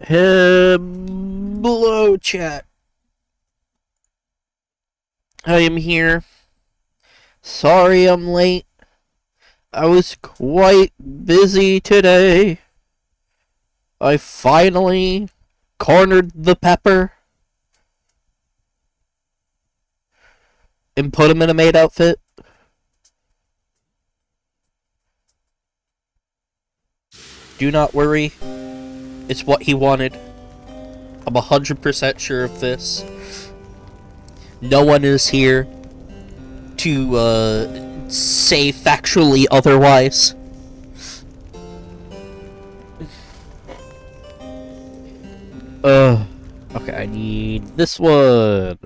Hello, chat. I am here. Sorry I'm late. I was quite busy today. I finally cornered the pepper and put him in a maid outfit. Do not worry. It's what he wanted. I'm 100% sure of this. No one is here to say factually otherwise. Okay, I need this one.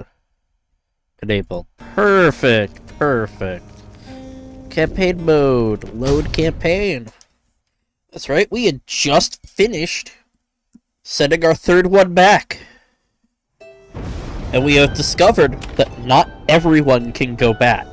Enable. Perfect. Campaign mode. Load campaign. That's right, we had just finished sending our third one back. And we have discovered that not everyone can go back.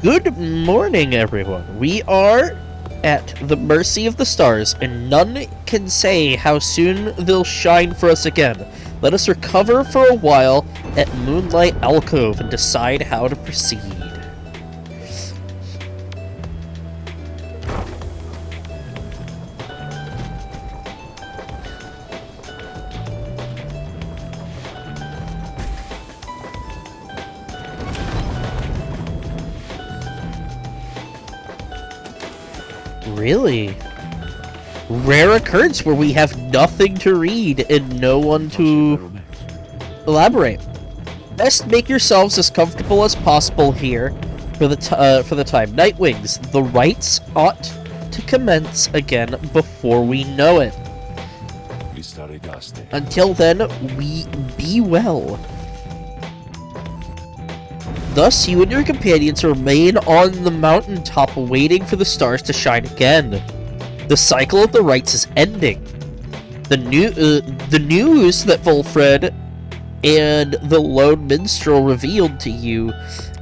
Good morning, everyone. We are at the mercy of the stars, and none can say how soon they'll shine for us again. Let us recover for a while at Moonlight Alcove and decide how to proceed. Really? Rare occurrence where we have nothing to read and no one to elaborate. Best make yourselves as comfortable as possible here for the time. Nightwings, the rites ought to commence again before we know it. Until then, we be well. Thus, you and your companions remain on the mountaintop waiting for the stars to shine again. The cycle of the rites is ending. The news that Volfred and the lone minstrel revealed to you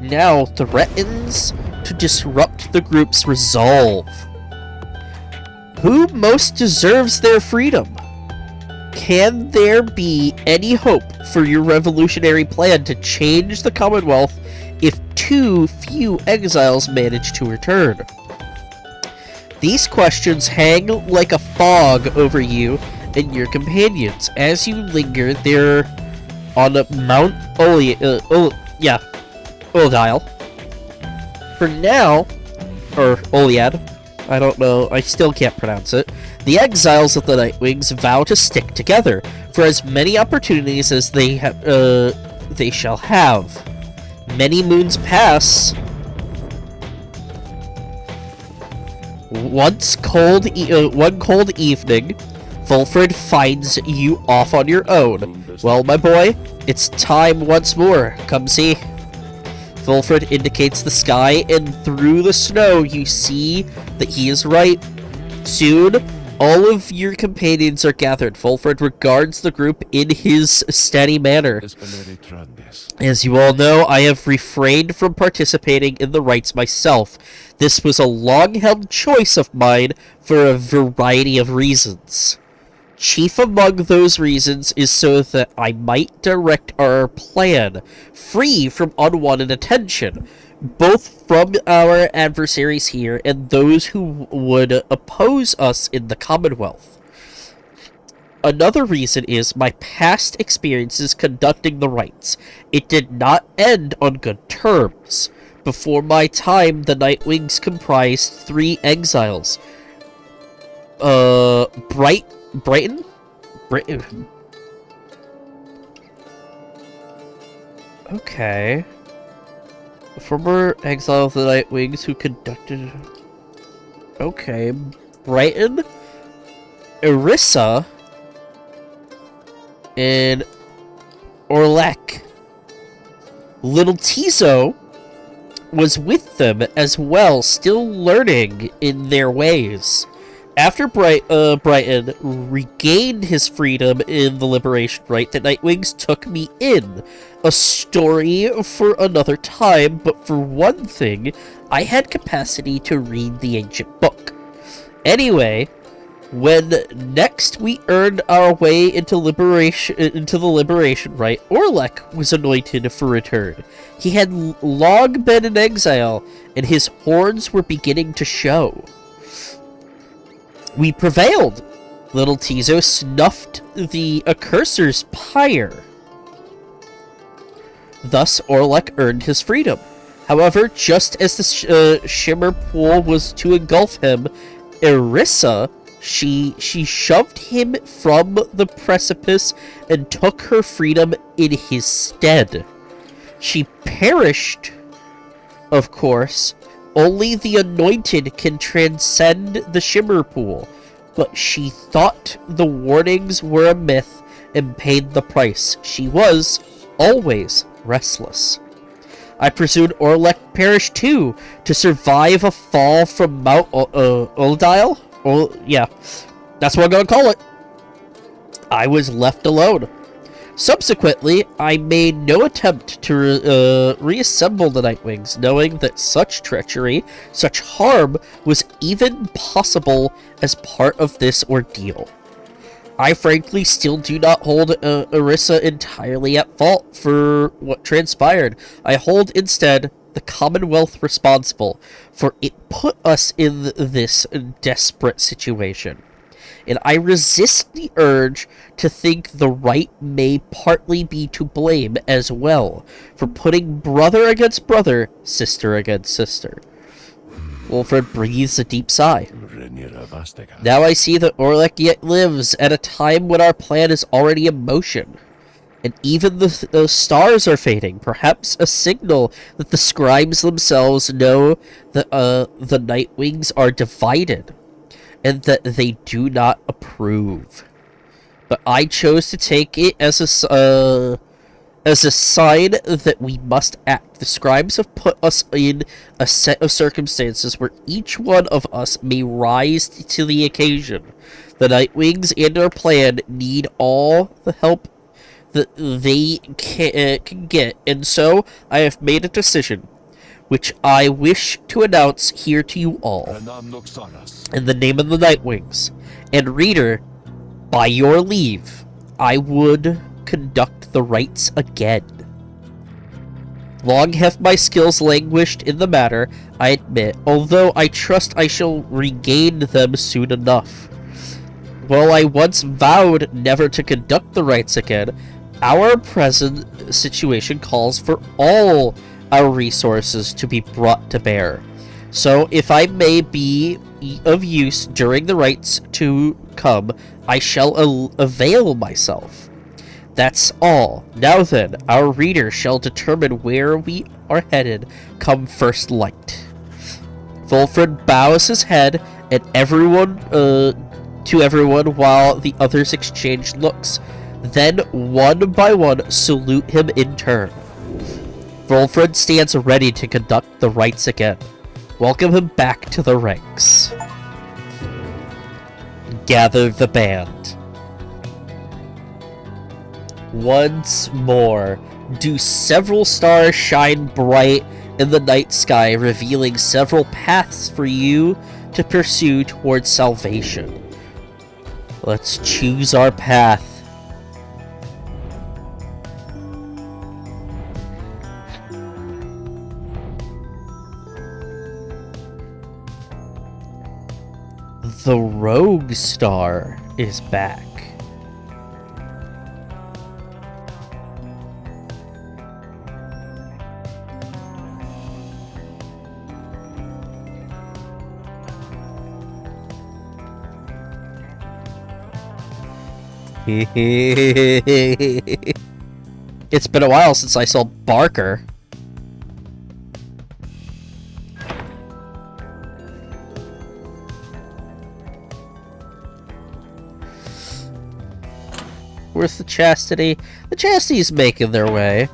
now threatens to disrupt the group's resolve. Who most deserves their freedom? Can there be any hope for your revolutionary plan to change the Commonwealth if too few exiles manage to return? These questions hang like a fog over you and your companions as you linger there on Mount Uldile. For now, or Oliad, I don't know, I still can't pronounce it. The exiles of the Nightwings vow to stick together for as many opportunities as they shall have. Many moons pass. One cold evening, Volfred finds you off on your own. Well, my boy, it's time once more. Come see. Volfred indicates the sky, and through the snow you see that he is right. Soon, all of your companions are gathered. Volfred regards the group in his steady manner. As you all know, I have refrained from participating in the rites myself. This was a long-held choice of mine for a variety of reasons. Chief among those reasons is so that I might direct our plan, free from unwanted attention, both from our adversaries here and those who would oppose us in the Commonwealth. Another reason is my past experiences conducting the rites. It did not end on good terms. Before my time, the Nightwings comprised 3 exiles. Brighton? Okay. Former exile of the Nightwings who conducted... Okay. Brighton, Irissa, and Orlek. Little Tizo was with them as well, still learning in their ways. After Brighton regained his freedom in the Liberation Rite, the Nightwings took me in. A story for another time, but for one thing, I had capacity to read the ancient book. Anyway, when next we earned our way into the Liberation Rite, Orlek was anointed for return. He had long been in exile, and his horns were beginning to show. We prevailed. Little Tizo snuffed the Accursor's Pyre. Thus, Orlek earned his freedom. However, just as the Shimmer Pool was to engulf him, Irissa, she shoved him from the precipice and took her freedom in his stead. She perished, of course. Only the anointed can transcend the Shimmer Pool, but she thought the warnings were a myth and paid the price. She was always restless. I presume Orlek perished too, to survive a fall from Mount Uldile? Yeah, that's what I'm gonna call it. I was left alone. Subsequently, I made no attempt to reassemble the Nightwings, knowing that such treachery, such harm, was even possible as part of this ordeal. I frankly still do not hold Irissa entirely at fault for what transpired. I hold instead the Commonwealth responsible, for it put us in this desperate situation. And I resist the urge to think the right may partly be to blame as well, for putting brother against brother, sister against sister. Wilfred breathes a deep sigh. Now I see that Orlek yet lives at a time when our plan is already in motion. And even the stars are fading, perhaps a signal that the scribes themselves know that the Nightwings are divided, and that they do not approve. But I chose to take it as a sign that we must act. The scribes have put us in a set of circumstances where each one of us may rise to the occasion. The Nightwings and our plan need all the help that they can get, and so I have made a decision, which I wish to announce here to you all, in the name of the Nightwings. And reader, by your leave, I would conduct the rites again. Long have my skills languished in the matter, I admit, although I trust I shall regain them soon enough. While I once vowed never to conduct the rites again, our present situation calls for all our resources to be brought to bear. So, if I may be of use during the rites to come, I shall avail myself. That's all. Now then, our reader shall determine where we are headed come first light. Wilfred bows his head and to everyone while the others exchange looks. Then, one by one, salute him in turn. Wilfred stands ready to conduct the rites again. Welcome him back to the ranks. Gather the band. Once more, do several stars shine bright in the night sky, revealing several paths for you to pursue towards salvation. Let's choose our path. The Rogue Star is back. It's been a while since I saw Barker. Where's the Chastity? The Chastity's making their way.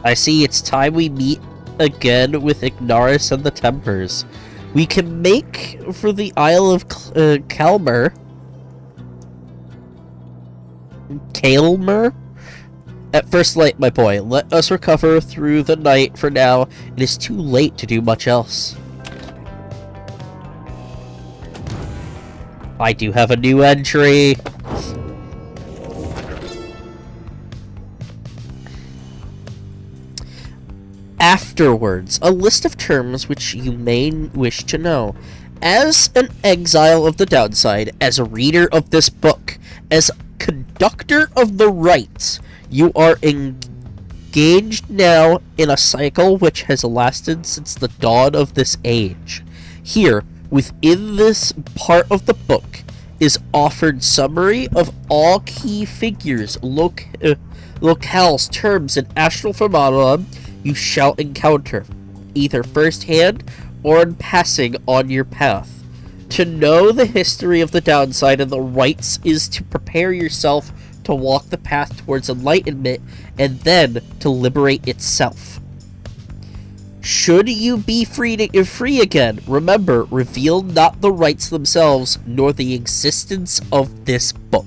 I see it's time we meet again with Ignaris and the Tempers. We can make for the Isle of Calmer. Calmer? At first light, my boy. Let us recover through the night for now. It is too late to do much else. I do have a new entry. Afterwards, a list of terms which you may wish to know. As an exile of the downside, as a reader of this book, as conductor of the rites, you are engaged now in a cycle which has lasted since the dawn of this age. Here, within this part of the book, is offered summary of all key figures, locales, terms, and astral phenomena you shall encounter, either first-hand or in passing on your path. To know the history of the downside and the rites is to prepare yourself to walk the path towards enlightenment and then to liberate itself. Should you be free again, remember, reveal not the rites themselves nor the existence of this book.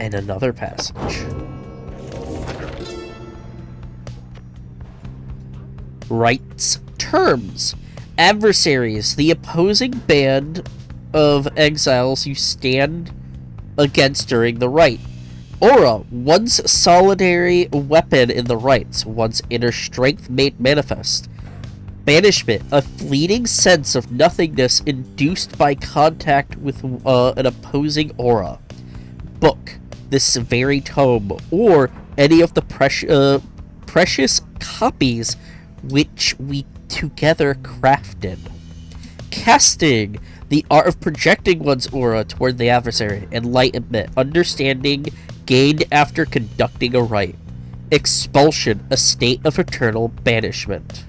And another passage. Rights terms. Adversaries, the opposing band of exiles you stand against during the rite. Aura, one's solitary weapon in the rites, one's inner strength made manifest. Banishment, a fleeting sense of nothingness induced by contact with an opposing aura. Book, this very tome, or any of the precious copies which we together crafted. Casting, the art of projecting one's aura toward the adversary. Enlightenment, understanding gained after conducting a rite. Expulsion, a state of eternal banishment.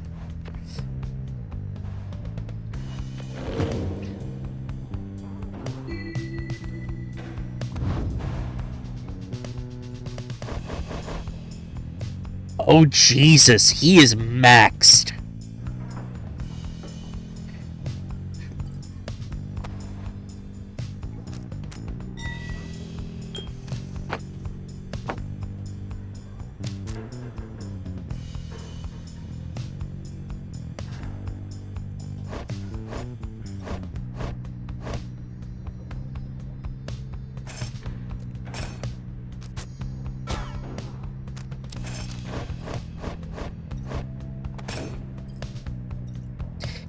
Oh Jesus, he is maxed.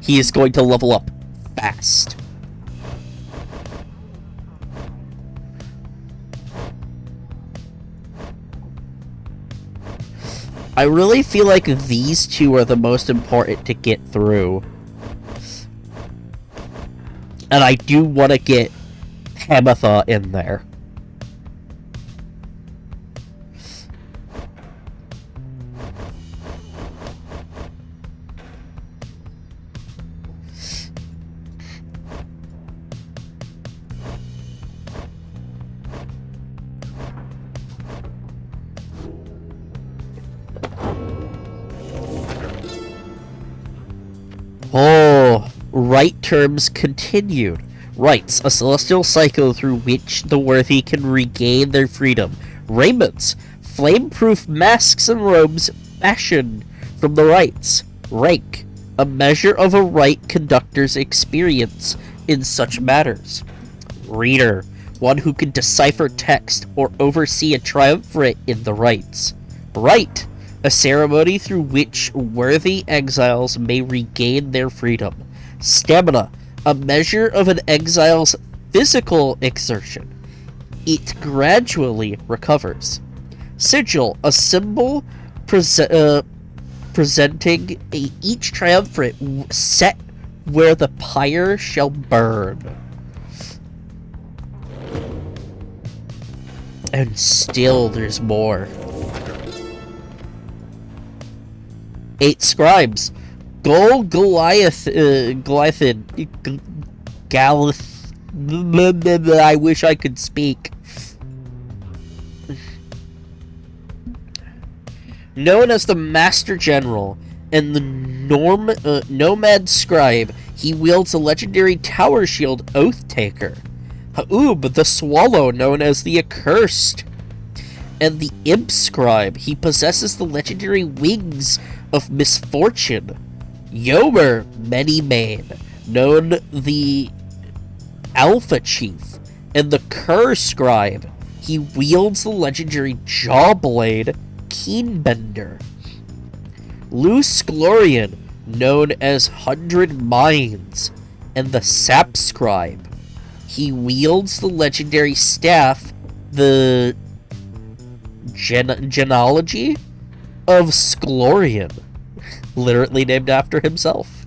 He is going to level up fast. I really feel like these two are the most important to get through. And I do want to get Hamatha in there. Oh, right terms continued. Rights, a celestial cycle through which the worthy can regain their freedom. Raiments, flame-proof masks and robes fashioned from the rights. Rank, a measure of a right conductor's experience in such matters. Reader, one who can decipher text or oversee a triumvirate in the rites. Rite, a ceremony through which worthy exiles may regain their freedom. Stamina, a measure of an exile's physical exertion. It gradually recovers. Sigil, a symbol presenting each triumvirate set where the pyre shall burn. And still there's more. 8 scribes. Goliathin. I wish I could speak. Known as the Master General and the Nomad Scribe, he wields a legendary tower shield Oath-Taker. Ha'ub, the Swallow, known as the Accursed. And the Imp Scribe, he possesses the legendary wings of misfortune. Yomer Many-Mane, known the Alpha Chief. And the Cur Scribe, he wields the legendary Jawblade Keenbender. Luce Glorian, known as 100 Minds, and the Sap Scribe. He wields the legendary staff, the Genealogy of Sklorian, literally named after himself.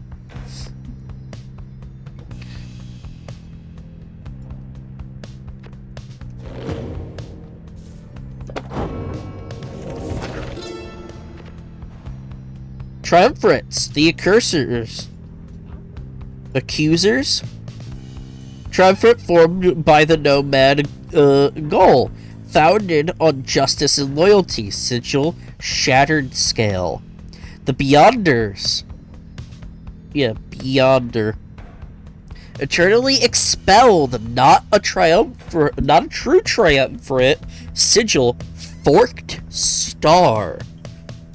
Triumvirates, the Accusers. Triumvirate formed by the Nomad Goal, founded on justice and loyalty, sigil, shattered scale. The Beyonders. Beyonder. Eternally expelled, not a true triumvirate, sigil, forked star.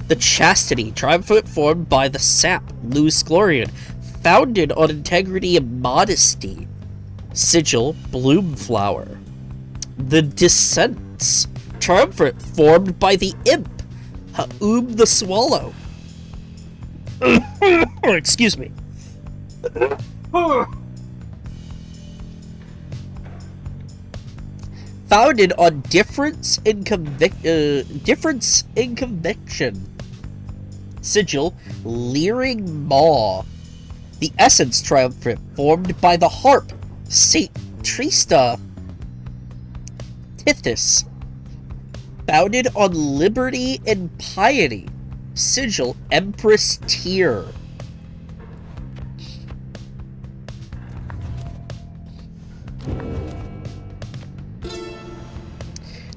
The Chastity, triumvirate formed by the Sap, Luce Glorian, founded on integrity and modesty, sigil, Bloomflower. The Descents, triumvirate formed by the Imp, Ha'ub the Swallow. Excuse me. Founded on difference in conviction. Sigil, Leering Maw. The Essence Triumvirate, formed by the Harp, Saint Trista Tithys. Founded on liberty and piety. Sigil, Empress Tyre.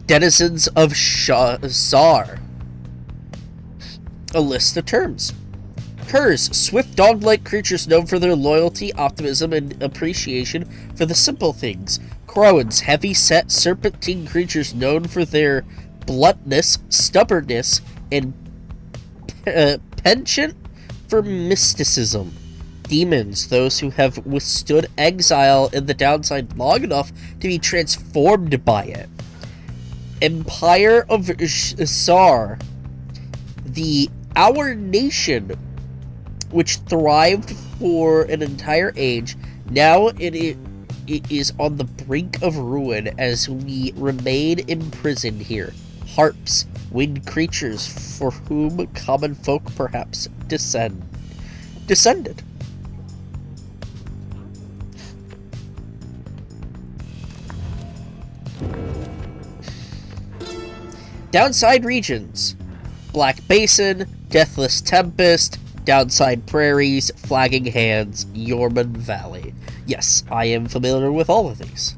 Denizens of Shazar. A list of terms. Curs, swift dog-like creatures known for their loyalty, optimism, and appreciation for the simple things. Crones, heavy-set, serpentine creatures known for their bluntness, stubbornness, and penchant for mysticism. Demons, those who have withstood exile and the downside long enough to be transformed by it. Empire of Zar, our nation, which thrived for an entire age. Now it is on the brink of ruin as we remain imprisoned here. Harps, winged creatures for whom common folk perhaps descended. Downside regions: Black Basin, Deathless Tempest, Downside Prairies, Flagging Hands, Yorman Valley. Yes, I am familiar with all of these.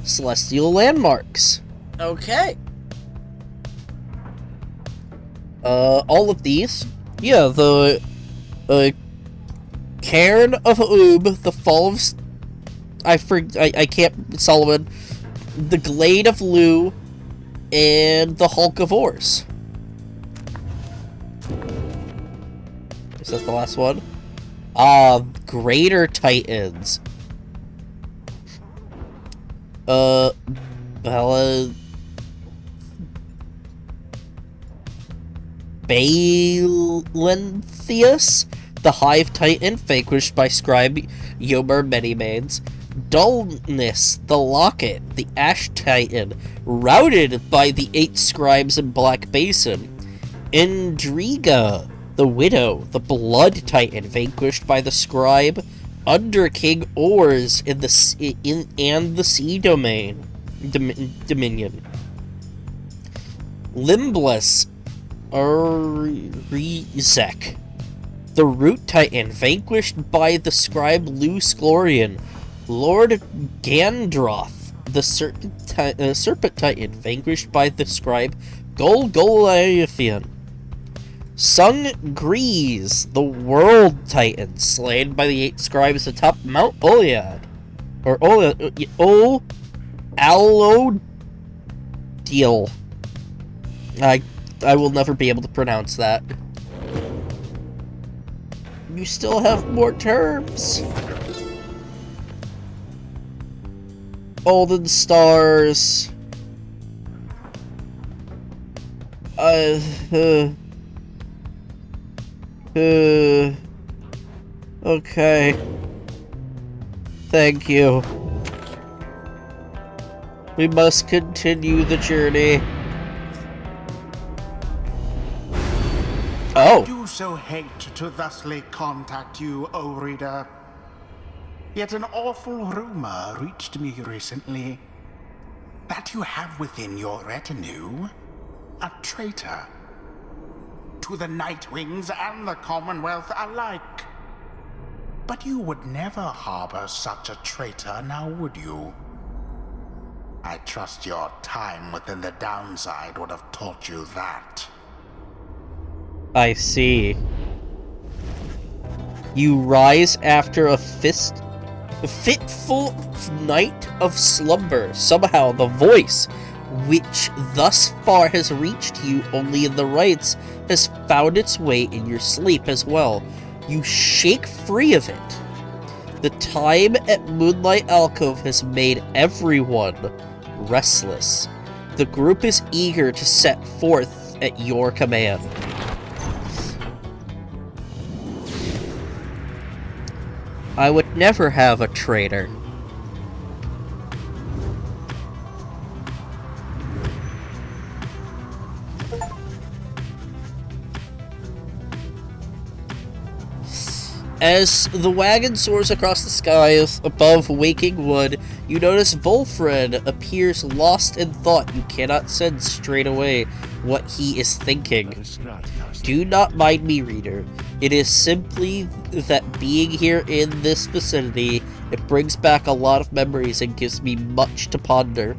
Celestial Landmarks. Okay. All of these. Yeah, the Cairn of Ha'ub, the Fall of... I can't... Solomon. The Glade of Lu, and the Hulk of Ors. Is that the last one? Greater Titans. Balenthius, the Hive Titan, vanquished by Scribe Yomer Many-Manes. Dullness, the Locket, the Ash Titan, routed by the 8 Scribes in Black Basin. Indriga, the Widow, the Blood Titan, vanquished by the Scribe under King Ors and the Sea Dominion. Limbless, Rizek, The Root Titan, vanquished by the scribe Lu Sklorian. Lord Gandroth, the Serpent Titan, vanquished by the scribe Golgoliathan. Sung Grease, the World Titan, slain by the 8 scribes atop Mount Oliad. Or Alodiel. I will never be able to pronounce that. You still have more terms. Golden Stars. Okay. Thank you. We must continue the journey. Oh. I do so hate to thusly contact you, O reader. Yet an awful rumor reached me recently that you have within your retinue a traitor to the Nightwings and the Commonwealth alike. But you would never harbor such a traitor, now would you? I trust your time within the downside would have taught you that. I see. You rise after a fitful night of slumber. Somehow the voice, which thus far has reached you only in the rites, has found its way in your sleep as well. You shake free of it. The time at Moonlight Alcove has made everyone restless. The group is eager to set forth at your command. I would never have a traitor. As the wagon soars across the skies above Waking Wood, you notice Volfred appears lost in thought. You cannot sense straight away what he is thinking. Do not mind me, reader. It is simply that being here in this vicinity, it brings back a lot of memories and gives me much to ponder.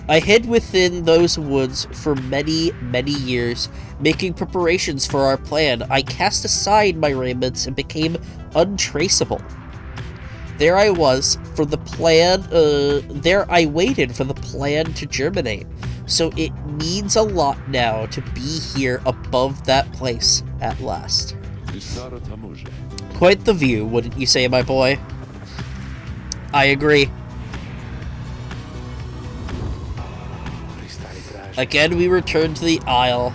I hid within those woods for many, many years, making preparations for our plan. I cast aside my raiments and became untraceable. There I was for the plan, there I waited for the plan to germinate. So it means a lot now to be here above that place at last. Quite the view, wouldn't you say, my boy? I agree. Again, we return to the Isle.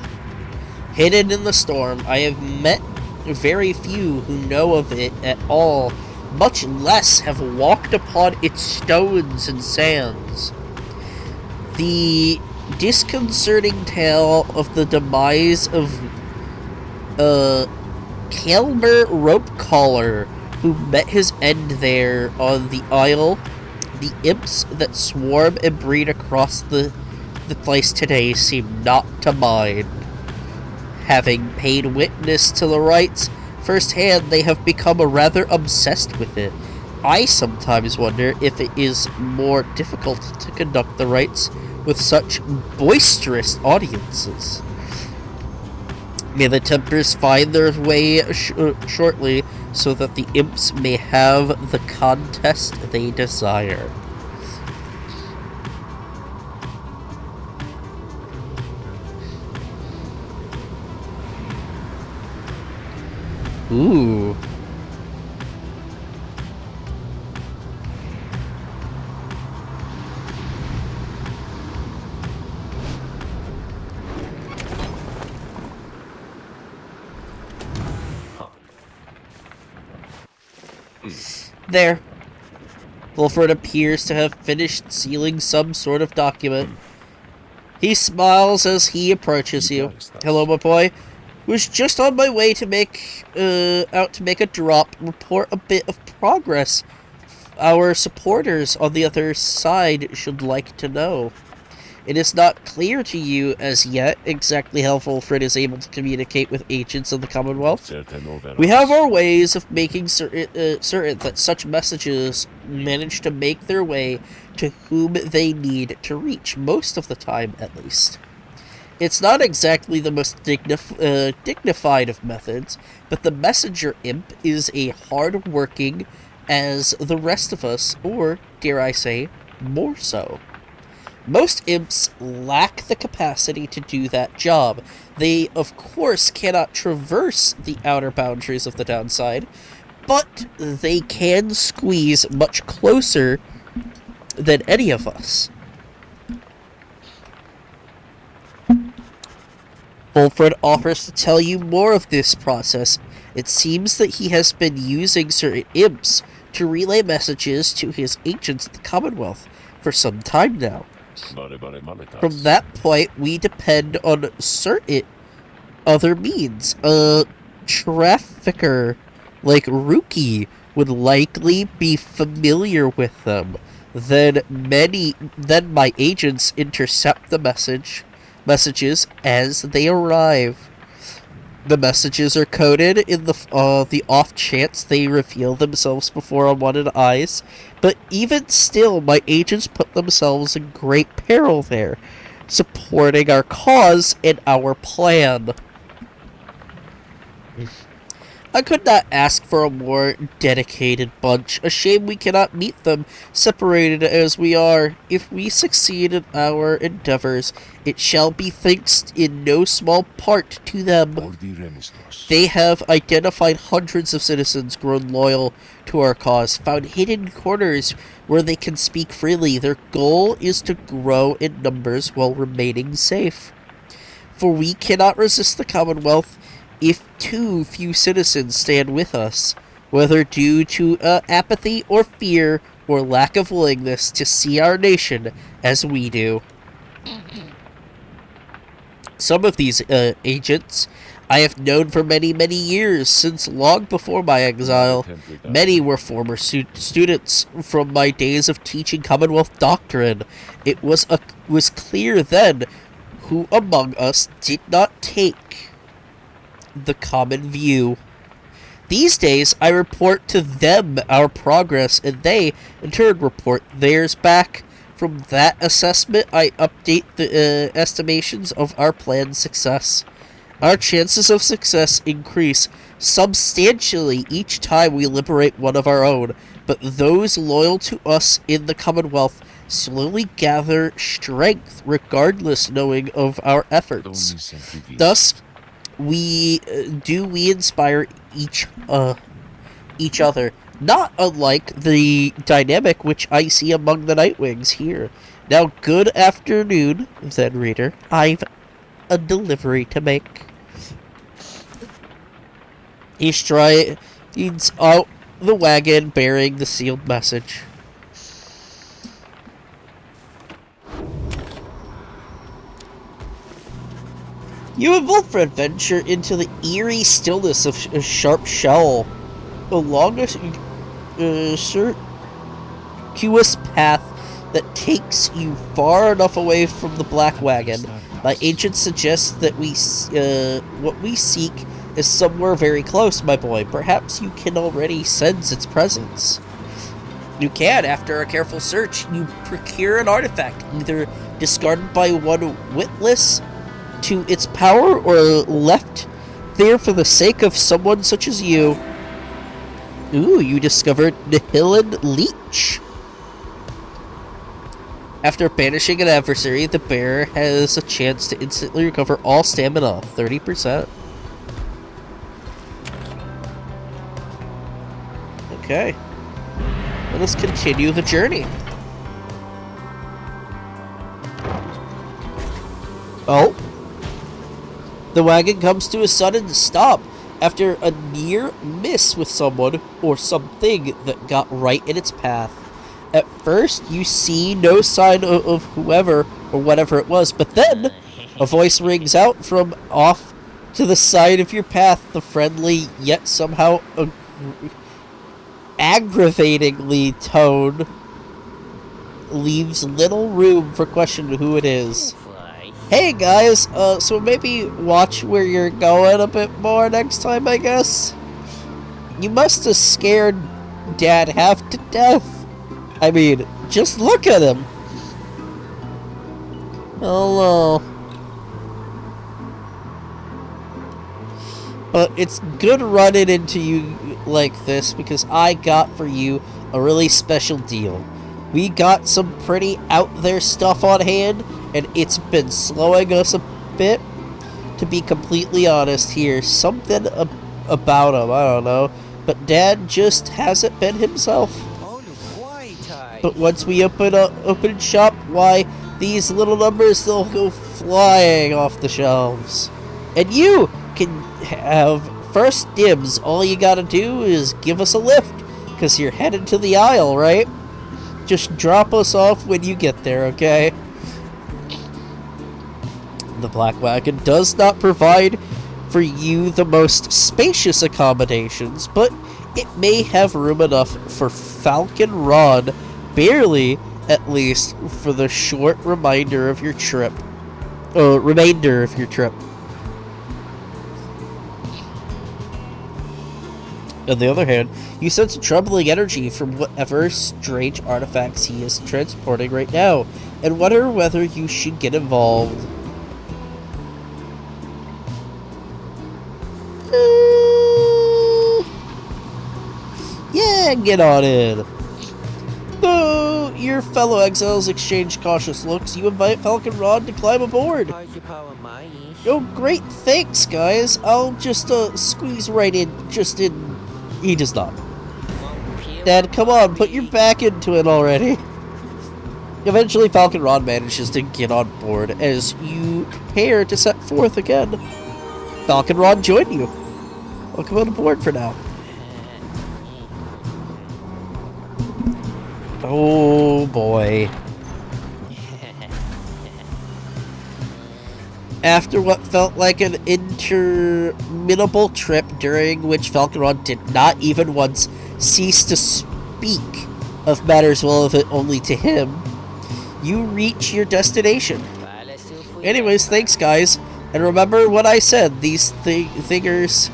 Hidden in the storm, I have met very few who know of it at all, much less have walked upon its stones and sands. The disconcerting tale of the demise of Calmer Ropecaller, who met his end there on the Isle, the imps that swarm and breed across the place today seem not to mind. Having paid witness to the rites firsthand, they have become rather obsessed with it. I sometimes wonder if it is more difficult to conduct the rites with such boisterous audiences. May the tempers find their way shortly, so that the imps may have the contest they desire. Ooh. There. Volfred appears to have finished sealing some sort of document. He smiles as he approaches you. Hello, my boy. Was just on my way to make a drop, report a bit of progress our supporters on the other side should like to know. It is not clear to you as yet exactly how Fulfred is able to communicate with agents of the Commonwealth. We have our ways of making certain that such messages manage to make their way to whom they need to reach, most of the time at least. It's not exactly the most dignified of methods, but the messenger imp is a hard-working as the rest of us, or, dare I say, more so. Most imps lack the capacity to do that job. They, of course, cannot traverse the outer boundaries of the downside, but they can squeeze much closer than any of us. Fulfred offers to tell you more of this process. It seems that he has been using certain imps to relay messages to his agents at the Commonwealth for some time now. From that point, we depend on certain other means. A trafficker like Rookie would likely be familiar with them. Then my agents intercept the messages as they arrive. The messages are coded in the off chance they reveal themselves before unwanted eyes, but even still, my agents put themselves in great peril there, supporting our cause and our plan. I could not ask for a more dedicated bunch. A shame we cannot meet them, separated as we are. If we succeed in our endeavors, it shall be thanks in no small part to them. They have identified hundreds of citizens grown loyal to our cause, found hidden corners where they can speak freely. Their goal is to grow in numbers while remaining safe. For we cannot resist the Commonwealth if too few citizens stand with us, whether due to apathy or fear or lack of willingness to see our nation as we do. Some of these agents I have known for many, many years, since long before my exile. Many were former students from my days of teaching Commonwealth doctrine. It was clear then who among us did not take the common view. These days, I report to them our progress, and they, in turn, report theirs back. From that assessment, I update the estimations of our plan's success. Our chances of success increase substantially each time we liberate one of our own, but those loyal to us in the Commonwealth slowly gather strength regardless knowing of our efforts. Thus, we inspire each other, not unlike the dynamic which I see among the Nightwings here. Now, good afternoon, then, reader. I've a delivery to make. He strides out the wagon bearing the sealed message. You and Wolfred venture into the eerie stillness of a sharp shell. Along a circuitous path that takes you far enough away from the black wagon, my agent suggests that what we seek is somewhere very close, my boy. Perhaps you can already sense its presence. You can. After a careful search, you procure an artifact, either discarded by one witless to its power or left there for the sake of someone such as you. Ooh, you discovered Nihilin Leech. After banishing an adversary, the bearer has a chance to instantly recover all stamina, 30%. Okay. Let us continue the journey. Oh. The wagon comes to a sudden stop after a near miss with someone or something that got right in its path. At first, you see no sign of whoever or whatever it was, but then a voice rings out from off to the side of your path, the friendly yet somehow aggravatingly tone leaves little room for questioning who it is. Hey guys, so maybe watch where you're going a bit more next time, I guess? You must have scared Dad half to death. I mean, just look at him. Hello. But it's good running into you like this because I got for you a really special deal. We got some pretty out there stuff on hand, and it's been slowing us a bit. To be completely honest here, something about him, I don't know. But Dad just hasn't been himself. But once we open shop, why, these little numbers, they'll go flying off the shelves. And you can have first dibs. All you gotta do is give us a lift, because you're headed to the aisle, right? Just drop us off when you get there, okay? The Black Wagon does not provide for you the most spacious accommodations, but it may have room enough for Falcon Rod, barely, at least, for the short remainder of your trip. On the other hand, you sense a troubling energy from whatever strange artifacts he is transporting right now, and wonder whether you should get involved. Yeah, get on in. Though your fellow exiles exchange cautious looks, you invite Falcon Rod to climb aboard. Oh, great, thanks, guys. I'll just squeeze right in, He does not. Dad, come on, put your back into it already. Eventually, Falcon Rod manages to get on board as you prepare to set forth again. Falcon Rod join you. Welcome on board for now. Oh boy. After what felt like an interminable trip during which Falcon Rod did not even once cease to speak of matters relevant only to him, you reach your destination. Anyways, thanks guys, and remember what I said, these thingers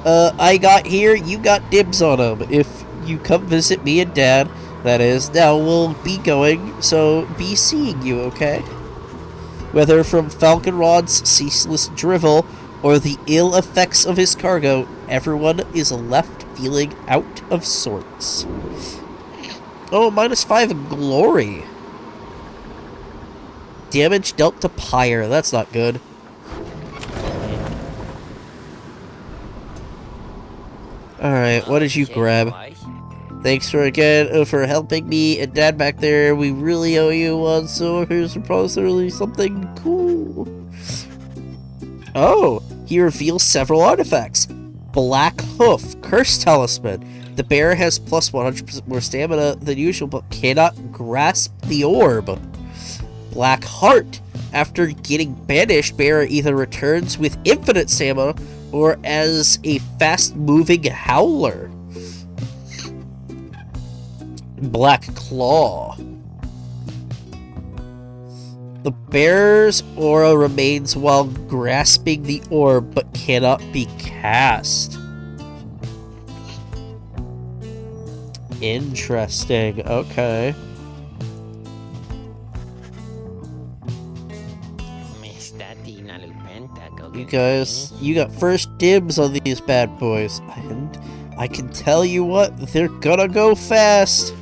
I got here, you got dibs on them. If you come visit me and Dad, that is, now we'll be going, so be seeing you, okay? Whether from Falcon Rod's ceaseless drivel or the ill effects of his cargo, everyone is left feeling out of sorts. Oh, -5 in glory. Damage dealt to Pyre, that's not good. Alright, what did you grab? Thanks for helping me and Dad back there. We really owe you one, so here's supposedly something cool. Oh, he reveals several artifacts. Black Hoof, Curse Talisman. The bear has plus 100% more stamina than usual, but cannot grasp the orb. Black Heart. After getting banished, bear either returns with infinite stamina or as a fast-moving howler. Black Claw. The bear's aura remains while grasping the orb, but cannot be cast. Interesting, okay. You guys, you got first dibs on these bad boys, and I can tell you what, they're gonna go fast.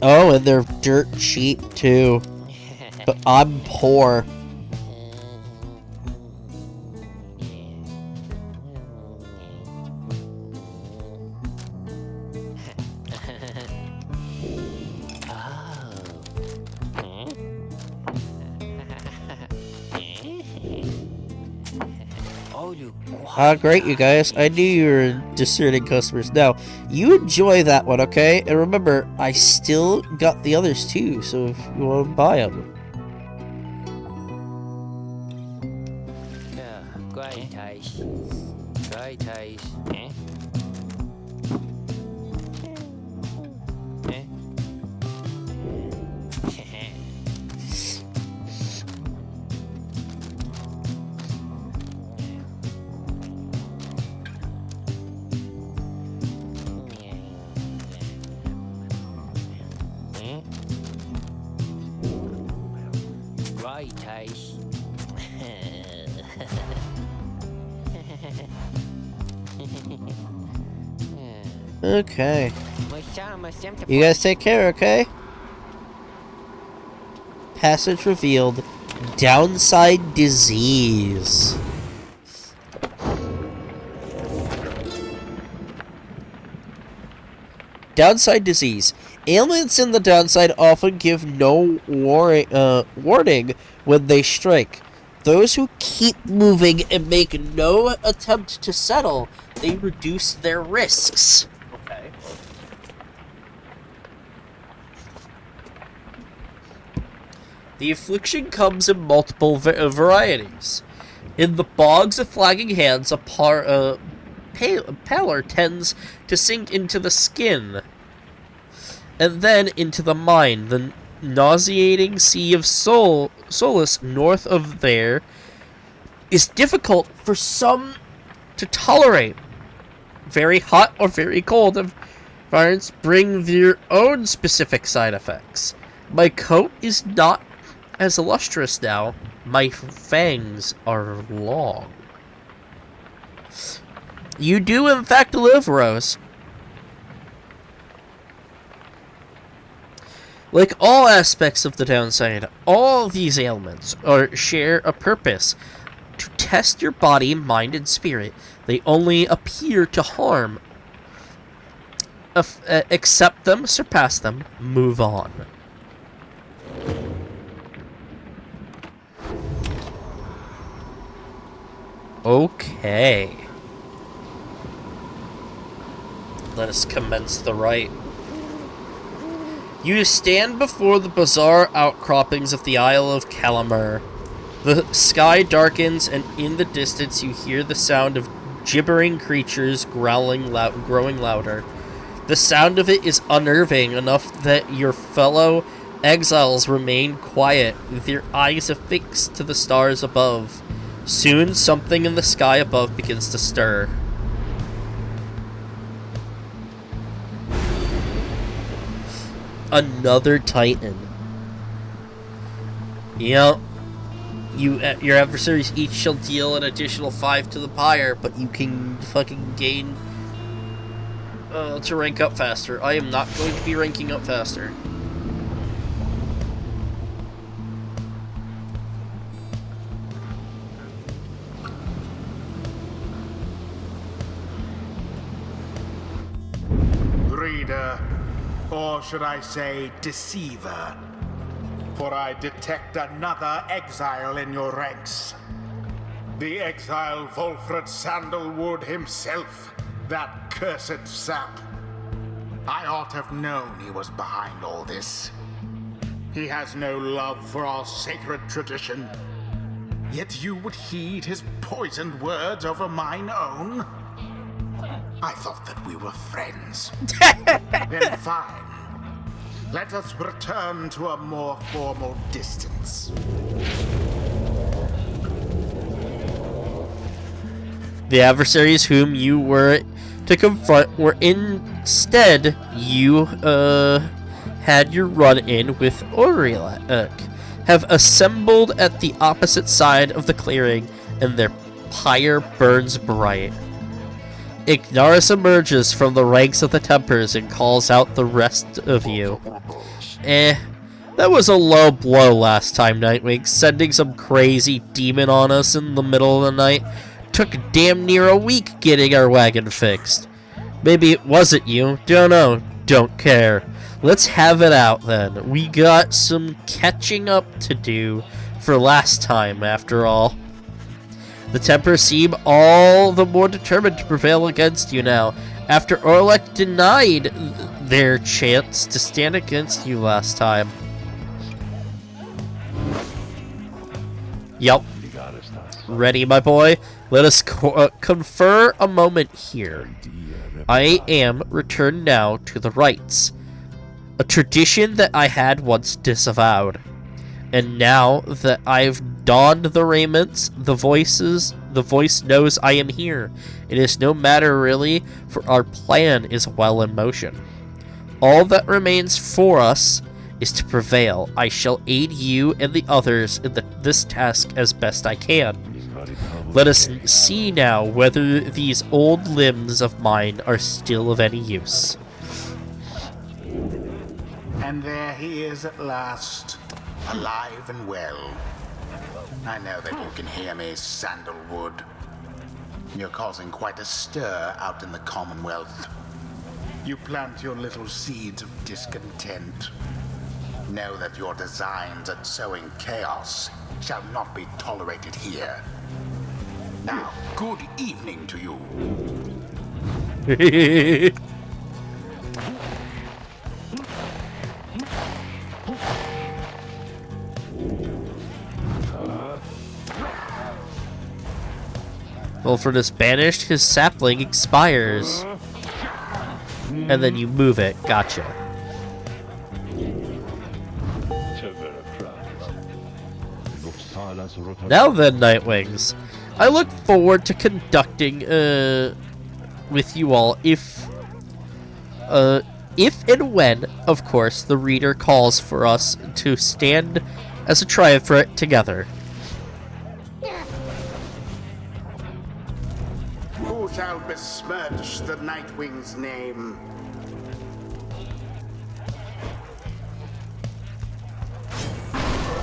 Oh, and they're dirt cheap too. But I'm poor. Great, you guys. I knew you were discerning customers. Now, you enjoy that one, okay? And remember, I still got the others too, so if you want to buy them. Right, Ice. Okay. You guys take care, okay? Passage revealed. Downside disease. Downside disease. Ailments in the downside often give no warning when they strike. Those who keep moving and make no attempt to settle, they reduce their risks. Okay. The affliction comes in multiple varieties. In the bogs of flagging hands, a pallor tends to sink into the skin, and then into the mind. The nauseating sea of solace north of there is difficult for some to tolerate. Very hot or very cold environments bring their own specific side effects. My coat is not as lustrous now. My fangs are long. You do, in fact, live, Rose. Like all aspects of the downside, all these ailments share a purpose. To test your body, mind, and spirit. They only appear to harm. Accept them, surpass them, move on. Okay. Let us commence the rite. You stand before the bizarre outcroppings of the Isle of Calamur. The sky darkens, and in the distance you hear the sound of gibbering creatures growing louder. The sound of it is unnerving enough that your fellow exiles remain quiet, with your eyes affixed to the stars above. Soon, something in the sky above begins to stir. Another Titan. Yep. Your adversaries each shall deal an additional 5 to the Pyre, but you can fucking gain to rank up faster. I am not going to be ranking up faster. Reader, or should I say deceiver, for I detect another exile in your ranks. The exile Volfred Sandalwood himself, that cursed sap. I ought to have known he was behind all this. He has no love for our sacred tradition, yet you would heed his poisoned words over mine own? I thought that we were friends. Then fine. Let us return to a more formal distance. The adversaries whom you were to confront were instead you had your run-in with Aurillac, have assembled at the opposite side of the clearing, and their pyre burns bright. Ignaris emerges from the ranks of the Tempers and calls out the rest of you. That was a low blow last time, Nightwing. Sending some crazy demon on us in the middle of the night took damn near a week getting our wagon fixed. Maybe it wasn't you. Don't know. Don't care. Let's have it out then. We got some catching up to do for last time, after all. The Tempers seem all the more determined to prevail against you now, after Aurillac denied their chance to stand against you last time. Yup. Ready, my boy? Let us confer a moment here. I am returned now to the rites, a tradition that I had once disavowed. And now that I've donned the raiments, the voice knows I am here. It is no matter really, for our plan is well in motion. All that remains for us is to prevail. I shall aid you and the others in this task as best I can. Let us see now whether these old limbs of mine are still of any use. And there he is at last, alive and well. I know that you can hear me, Sandalwood. You're causing quite a stir out in the Commonwealth. You plant your little seeds of discontent. Know that your designs at sowing chaos shall not be tolerated here. Now, good evening to you. Wilfred is banished, his sapling expires. And then you move it. Gotcha. Now then, Nightwings. I look forward to conducting with you all if and when, of course, the reader calls for us to stand as a triumvirate together. Who shall besmirch the Nightwing's name?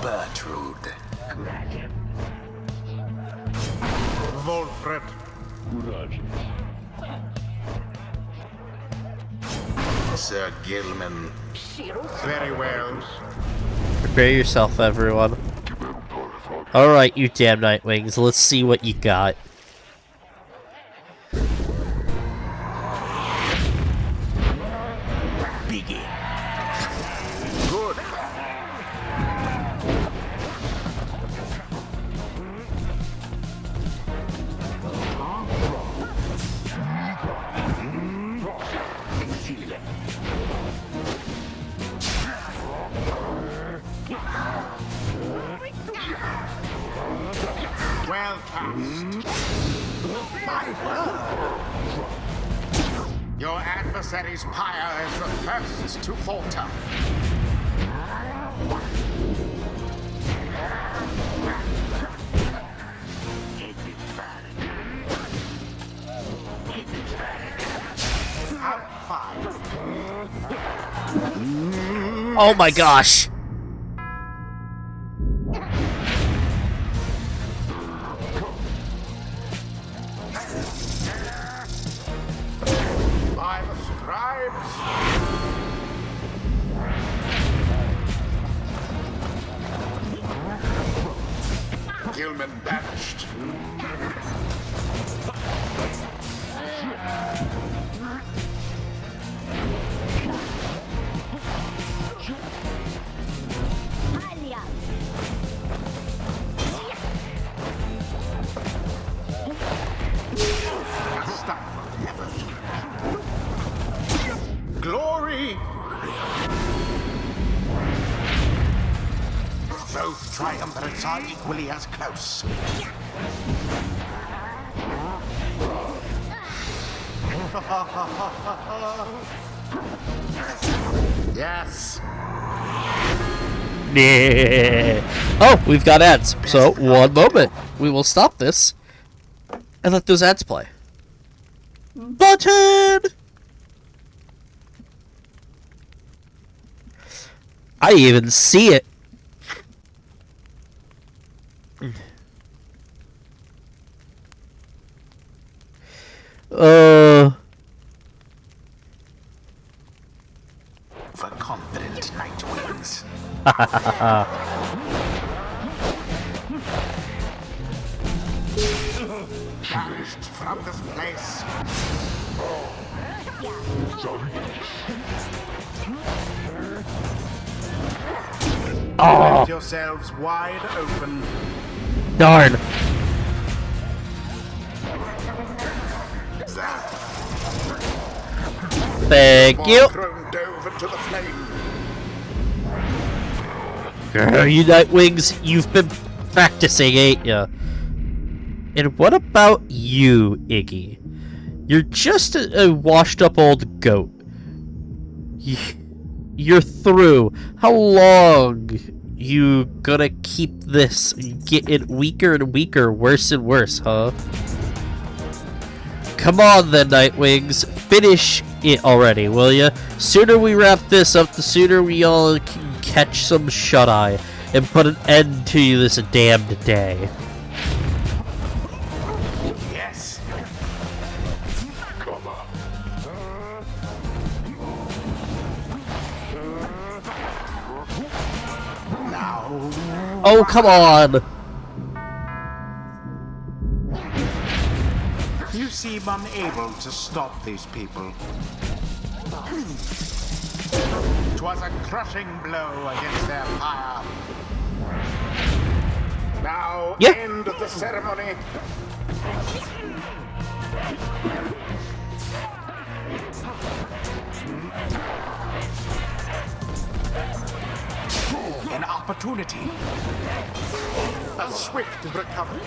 Bertrude. Wolfred. Sir Gilman. Very well. Prepare yourself, everyone. Alright, you damn Nightwings, let's see what you got. Begin. Good. Well cast. My word. Your adversary's Pyre is the first to falter. Oh my gosh! By the scribes. Gilman banished. Glory! Both triumvirates are equally as close. Yes. Oh, we've got ads. So, one moment. We will stop this and let those ads play. Button! I even see it. For confident Nightwings. Banished from this place. Oh, Let yourselves wide open. darn. That Thank you. thrown dove into the flame. Girl, you Nightwings, you've been practicing, ain't ya? And what about you, Iggy? You're just a washed-up old goat. You're through. How long you gonna keep this getting weaker and weaker, worse and worse, huh? Come on then, Nightwings. Finish it already, will ya? Sooner we wrap this up, the sooner we all can catch some shut-eye and put an end to this damned day. Yes. Now. Oh, come on! You seem unable to stop these people. 'Twas a crushing blow against their pyre. Now Yeah. end the ceremony. An opportunity. A swift recovery.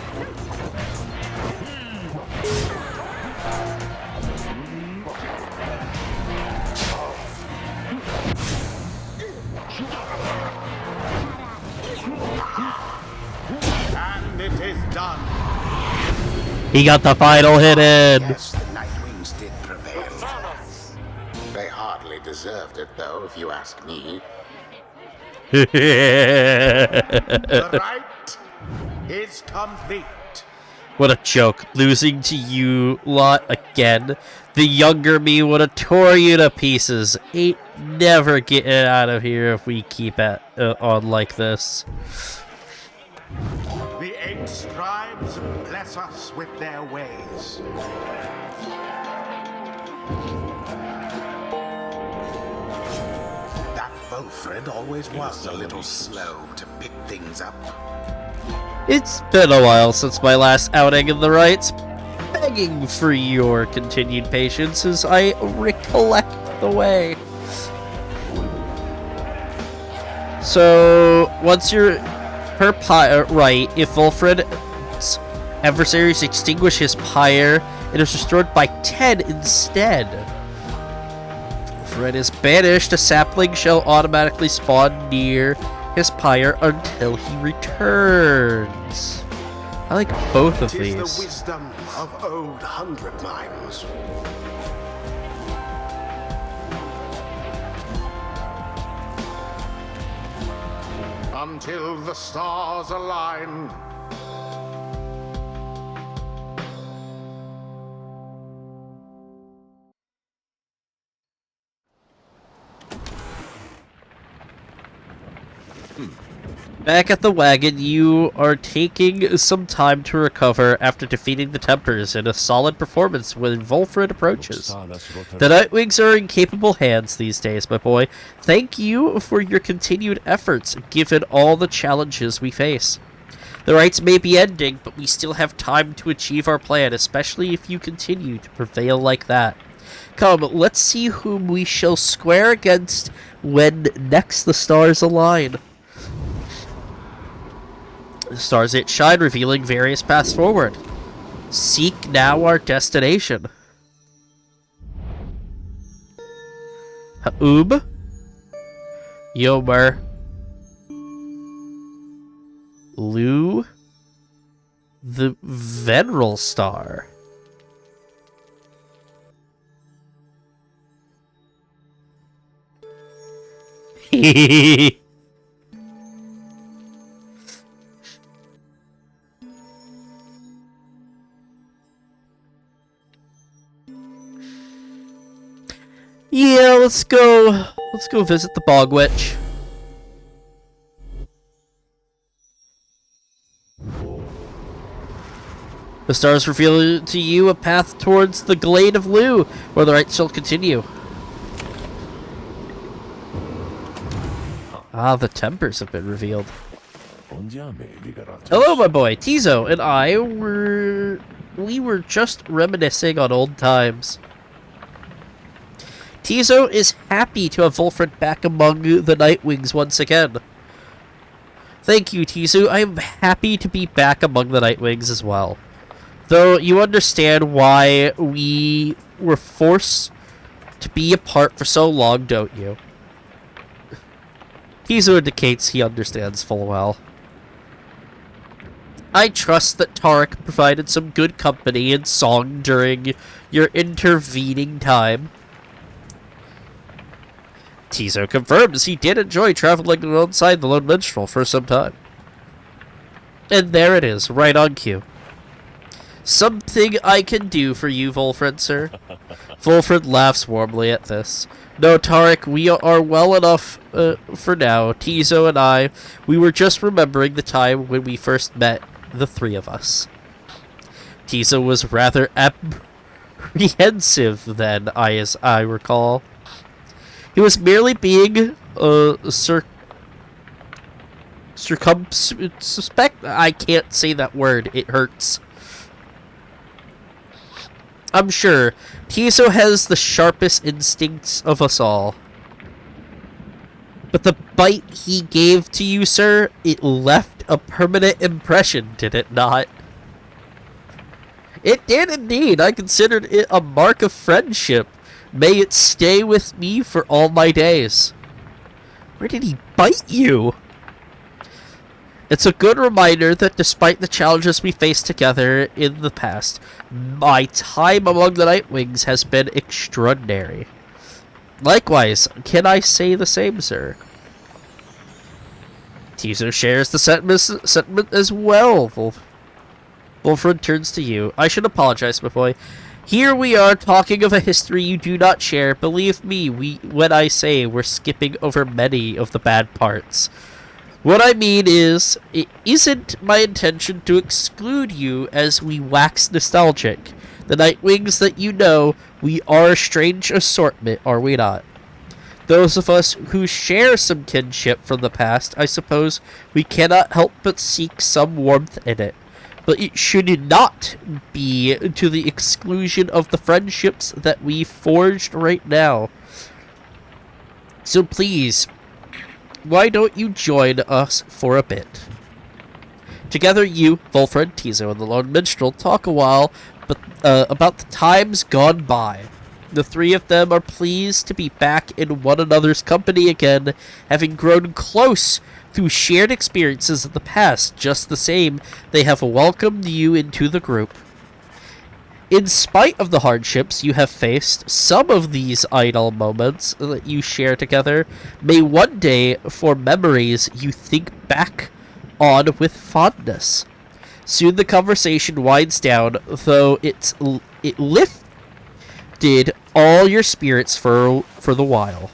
And it is done. He got the final hit in! Yes, the Nightwings did prevail. They hardly deserved it, though, if you ask me. The right is complete. What a joke. Losing to you lot again. The younger me would have tore you to pieces. Ain't never getting out of here if we keep on like this. The 8 scribes bless us with their ways. That Wilfred always was a little slow to pick things up. It's been a while since my last outing in the rites. Begging for your continued patience as I recollect the way. So, once you're per pyre, right, if Wilfred's adversaries extinguish his pyre, it is restored by 10 instead. If Wilfred is banished, a sapling shall automatically spawn near his pyre until he returns. I like both of these. 'Tis the wisdom of old 100 Mines. Until the stars align. Back at the wagon, you are taking some time to recover after defeating the Tempers in a solid performance when Volfred approaches. The Nightwings are in capable hands these days, my boy. Thank you for your continued efforts, given all the challenges we face. The rites may be ending, but we still have time to achieve our plan, especially if you continue to prevail like that. Come, let's see whom we shall square against when next the stars align. The stars yet shine, revealing various paths forward. Seek now our destination. Ha'ub, Yomer, Lu, the Veneral Star. Hehehe. Yeah, let's go visit the Bog Witch. The stars reveal to you a path towards the Glade of Lu, where the rites shall continue. Ah, the Tempers have been revealed. Hello, my boy. Tizo and I we were just reminiscing on old times. Tizo is happy to have Volfred back among the Nightwings once again. Thank you, Tizu. I am happy to be back among the Nightwings as well. Though you understand why we were forced to be apart for so long, don't you? Tizo indicates he understands full well. I trust that Tarek provided some good company and song during your intervening time. Tizo confirms he did enjoy traveling alongside the Lone Minstrel for some time. And there it is, right on cue. Something I can do for you, Volfred, sir. Volfred laughs warmly at this. No, Tarek, we are well enough for now. Tizo and I, we were just remembering the time when we first met, the three of us. Tizo was rather apprehensive then, as I recall. He was merely being circumspect. I can't say that word. It hurts. I'm sure Tizo has the sharpest instincts of us all. But the bite he gave to you, sir, it left a permanent impression, did it not? It did indeed. I considered it a mark of friendship. May it stay with me for all my days. Where did he bite you? It's a good reminder that despite the challenges we faced together in the past, my time among the Nightwings has been extraordinary. Likewise, can I say the same, sir? Tizo shares the sentiment as well. Volfred turns to you. I should apologize, my boy. Here we are talking of a history you do not share. Believe me, when I say we're skipping over many of the bad parts. What I mean is, it isn't my intention to exclude you as we wax nostalgic. The Nightwings that you know, we are a strange assortment, are we not? Those of us who share some kinship from the past, I suppose we cannot help but seek some warmth in it. But it should not be to the exclusion of the friendships that we forged right now. So please, why don't you join us for a bit? Together you, Volfred, Tizo, and the Lone Minstrel talk a while about the times gone by. The three of them are pleased to be back in one another's company again, having grown close through shared experiences of the past. Just the same, they have welcomed you into the group. In spite of the hardships you have faced, some of these idle moments that you share together may one day form memories you think back on with fondness. Soon the conversation winds down, though it lifted all your spirits for the while.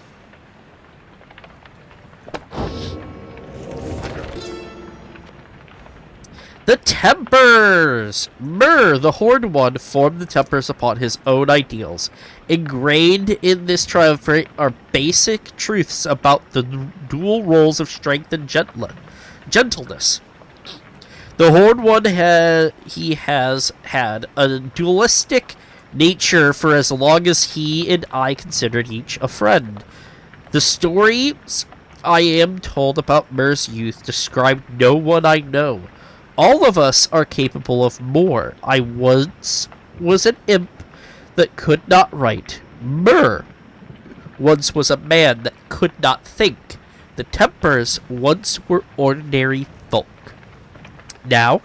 The Tempers! Myr, the Horned One, formed the Tempers upon his own ideals. Ingrained in this triumvirate are basic truths about the dual roles of strength and gentleness. The Horned One he has had a dualistic nature for as long as he and I considered each a friend. The stories I am told about Myr's youth describe no one I know. All of us are capable of more. I once was an imp that could not write. Myr once was a man that could not think. The Tempers once were ordinary folk. Now,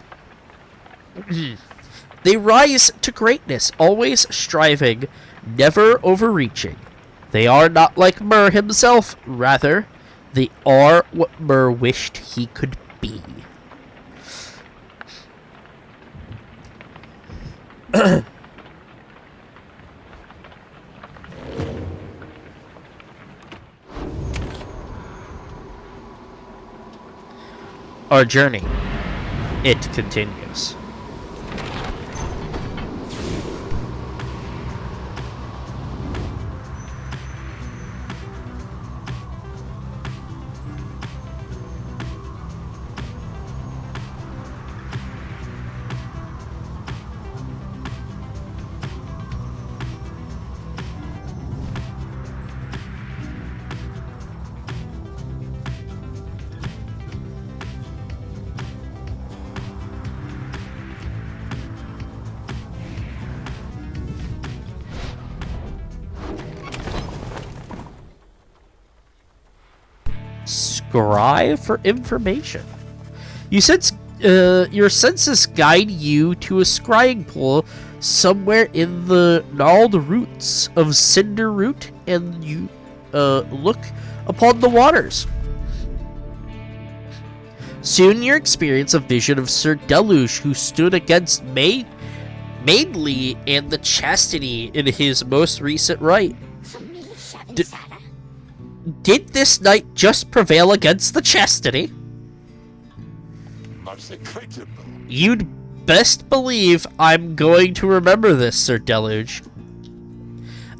they rise to greatness, always striving, never overreaching. They are not like Myr himself. Rather, they are what Myr wished he could be. Our journey, it continues. scribe for information. Your senses guide you to a scrying pool somewhere in the gnarled roots of Cinder Root, and you look upon the waters. Soon you experience a vision of Sir Deluge, who stood against Maidly and the Chastity in his most recent rite. Did this knight just prevail against the Chastity? You'd best believe I'm going to remember this, Sir Deluge.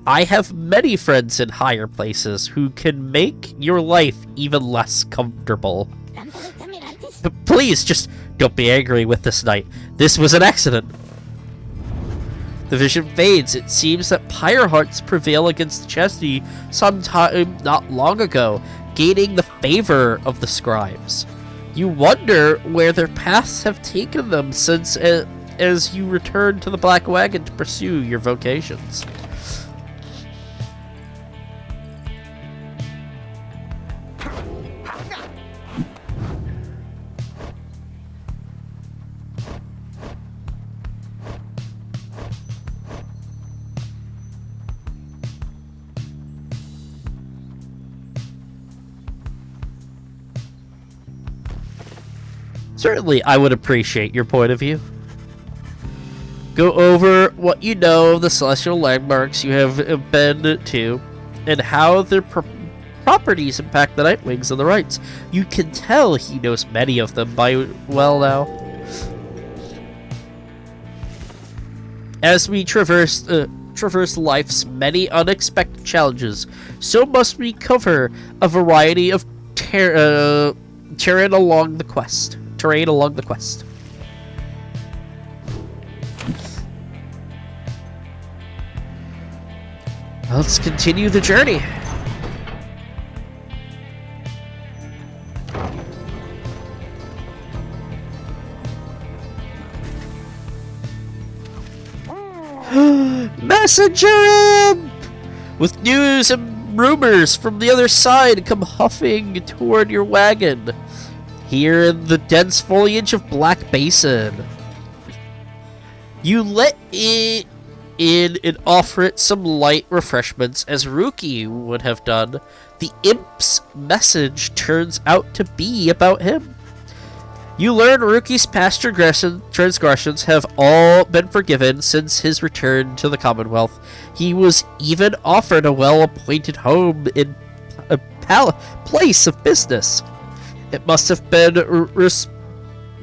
I have many friends in higher places who can make your life even less comfortable. Please, just don't be angry with this knight. This was an accident. The vision fades. It seems that Pyre hearts prevail against the Chastity sometime not long ago, gaining the favor of the scribes. You wonder where their paths have taken them since as you return to the Black Wagon to pursue your vocations. Certainly, I would appreciate your point of view. Go over what you know of the celestial landmarks you have been to, and how their properties impact the Nightwings and the rites. You can tell he knows many of them by well now. As we traverse life's many unexpected challenges, so must we cover a variety of terrain along the quest. Let's continue the journey. Messenger Imp! With news and rumors from the other side come huffing toward your wagon. Here in the dense foliage of Black Basin. You let it in and offer it some light refreshments as Ruki would have done. The imp's message turns out to be about him. You learn Ruki's past transgressions have all been forgiven since his return to the Commonwealth. He was even offered a well-appointed home in a place of business. It must have been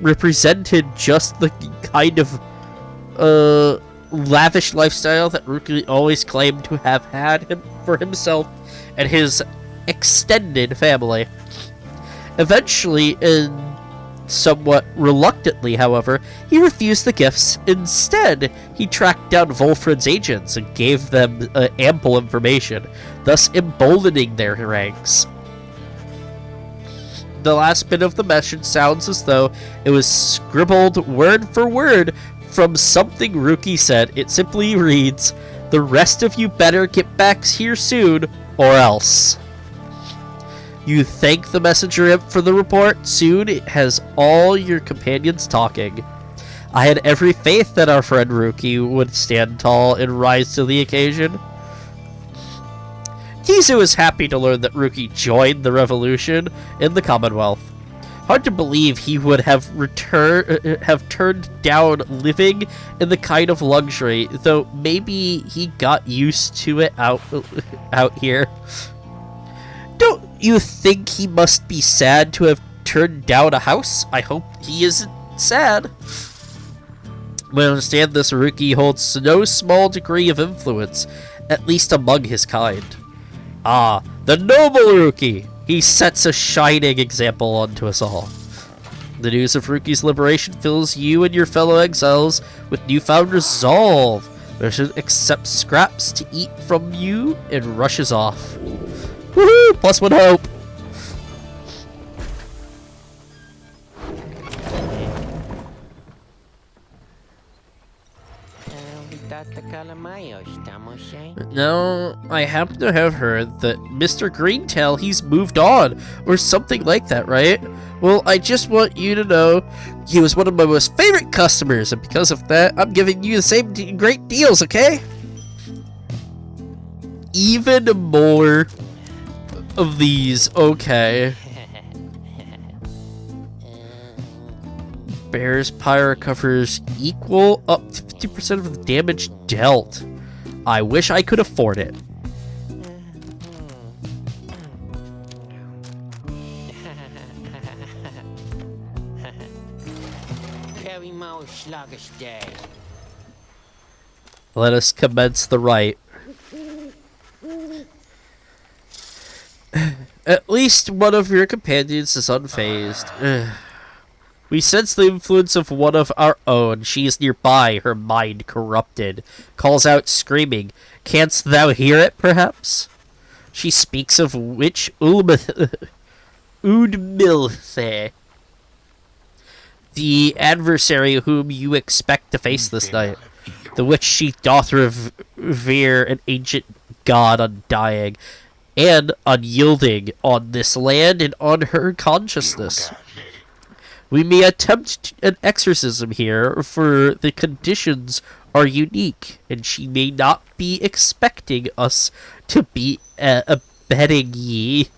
represented just the kind of lavish lifestyle that Ruki always claimed to have had for himself and his extended family. Eventually, and somewhat reluctantly, however, he refused the gifts. Instead, he tracked down Volfred's agents and gave them ample information, thus emboldening their ranks. The last bit of the message sounds as though it was scribbled word for word from something Ruki said. It simply reads, "The rest of you better get back here soon, or else." You thank the messenger imp for the report. Soon it has all your companions talking. I had every faith that our friend Ruki would stand tall and rise to the occasion. Kizu is happy to learn that Ruki joined the revolution in the Commonwealth. Hard to believe he would have turned down living in the kind of luxury, though maybe he got used to it out here. Don't you think he must be sad to have turned down a house? I hope he isn't sad. We understand this Ruki holds no small degree of influence, at least among his kind. Ah, the noble Ruki! He sets a shining example unto us all. The news of Ruki's liberation fills you and your fellow exiles with newfound resolve. Merchant accepts scraps to eat from you and rushes off. Woohoo! Plus one hope! No, I happen to have heard that Mr. Greentail, he's moved on, or something like that, right? Well, I just want you to know he was one of my most favorite customers, and because of that, I'm giving you the same great deals, okay? Even more of these, okay. Bear's Pyre covers equal up to 50% of the damage dealt. I wish I could afford it. Let us commence the rite. At least one of your companions is unfazed. We sense the influence of one of our own. She is nearby, her mind corrupted. Calls out screaming. Canst thou hear it, perhaps? She speaks of witch Udmilthe, the adversary whom you expect to face this night. The witch she doth revere an ancient god undying and unyielding on this land and on her consciousness. We may attempt an exorcism here, for the conditions are unique, and she may not be expecting us to be abetting ye.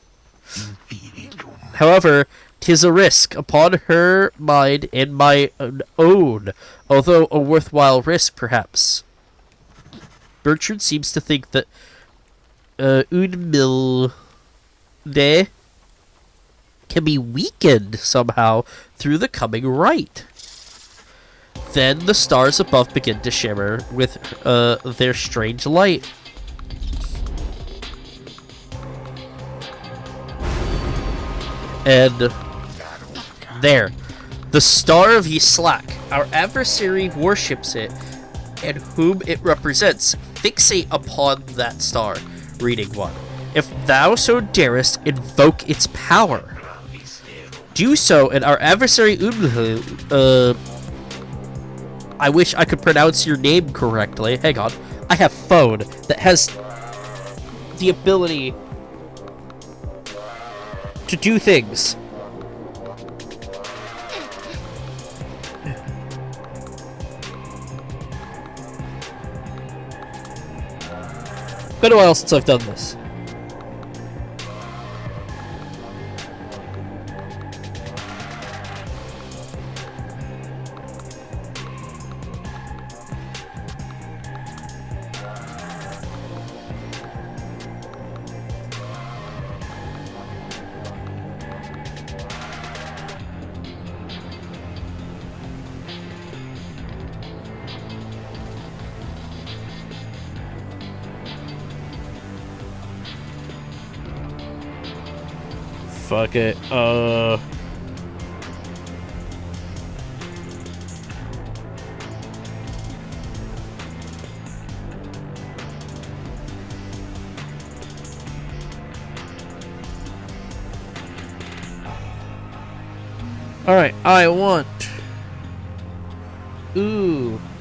However, 'tis a risk upon her mind and my own, although a worthwhile risk, perhaps. Bertrand seems to think that Udmilthe can be weakened somehow through the coming rite. Then the stars above begin to shimmer with their strange light. And there, the star of Yislak, our adversary worships it, and whom it represents. Fixate upon that star. Reading 1. If thou so darest, invoke its power. Do so, and our adversary I wish I could pronounce your name correctly. Hang on. I have phone that has the ability to do things. Been a while since I've done this. Fuck it. Alright, I want DMILDHE.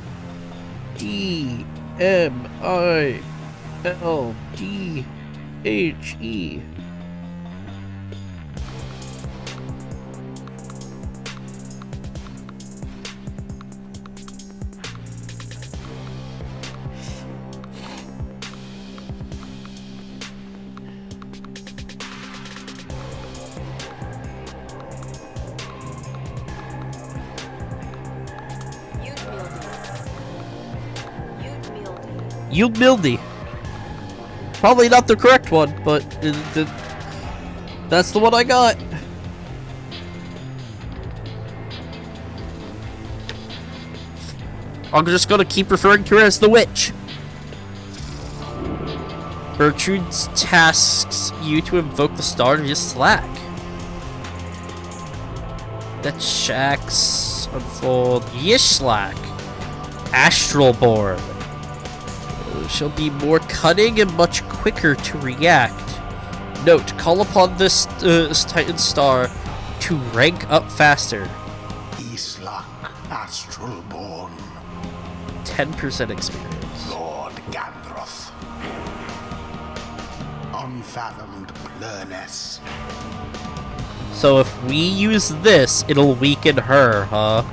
Udmilthe. Probably not the correct one, but that's the one I got. I'm just gonna keep referring to her as the witch. Bertrand tasks you to invoke the star of Yislak. That shacks unfold. Yislak, Astralborn. She'll be more cunning and much quicker to react. Note, call upon this Titan star to rank up faster. Yislak, Astralborn. 10% experience. Lord unfathomed blurness. So if we use this, it'll weaken her, huh?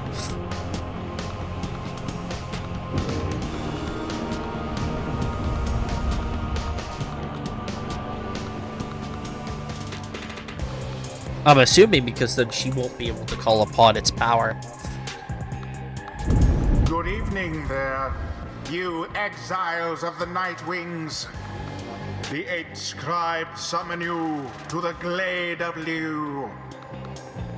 I'm assuming because then she won't be able to call upon its power. Good evening there, you exiles of the Night Wings. The 8 scribes summon you to the glade of Liu.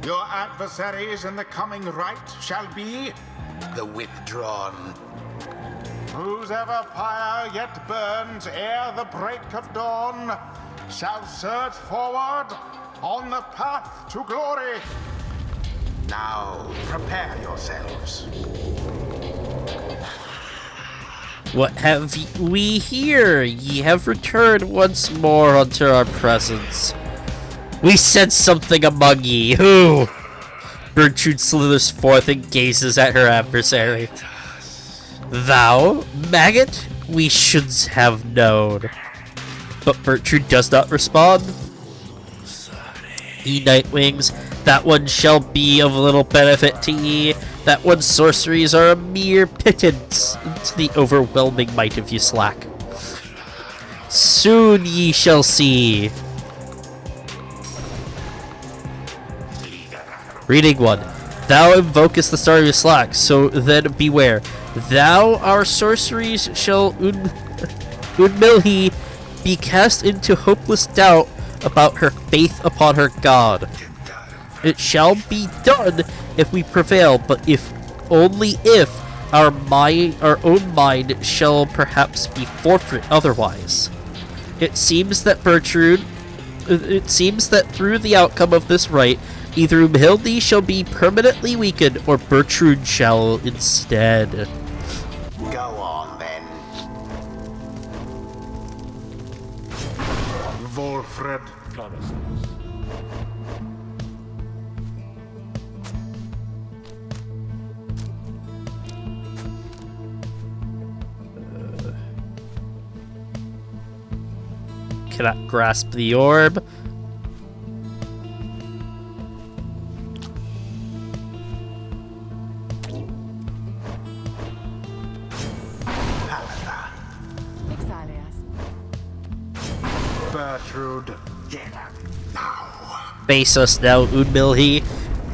Your adversaries in the coming rite shall be the Withdrawn. Whosoever pyre yet burns ere the break of dawn shall surge forward on the path to glory. Now, prepare yourselves. What have we here? Ye have returned once more unto our presence. We sense something among ye. Who? Bertrude slithers forth and gazes at her adversary. Thou, maggot? We should have known. But Bertrude does not respond. Ye Nightwings, that one shall be of little benefit to ye. That one's sorceries are a mere pittance to the overwhelming might of ye slack. Soon ye shall see. Reading 1. Thou invokest the star of your slack, so then beware. Thou, our sorceries shall Unmilhi be cast into hopeless doubt about her faith upon her god. It shall be done if we prevail, but if only if our own mind shall perhaps be forfeit otherwise. It seems that through the outcome of this rite, either Umhilde shall be permanently weakened, or Bertrude shall instead. Go on, then. Volfred. Cannot grasp the orb. Bertrude. Now. Face us now, Unmilhi,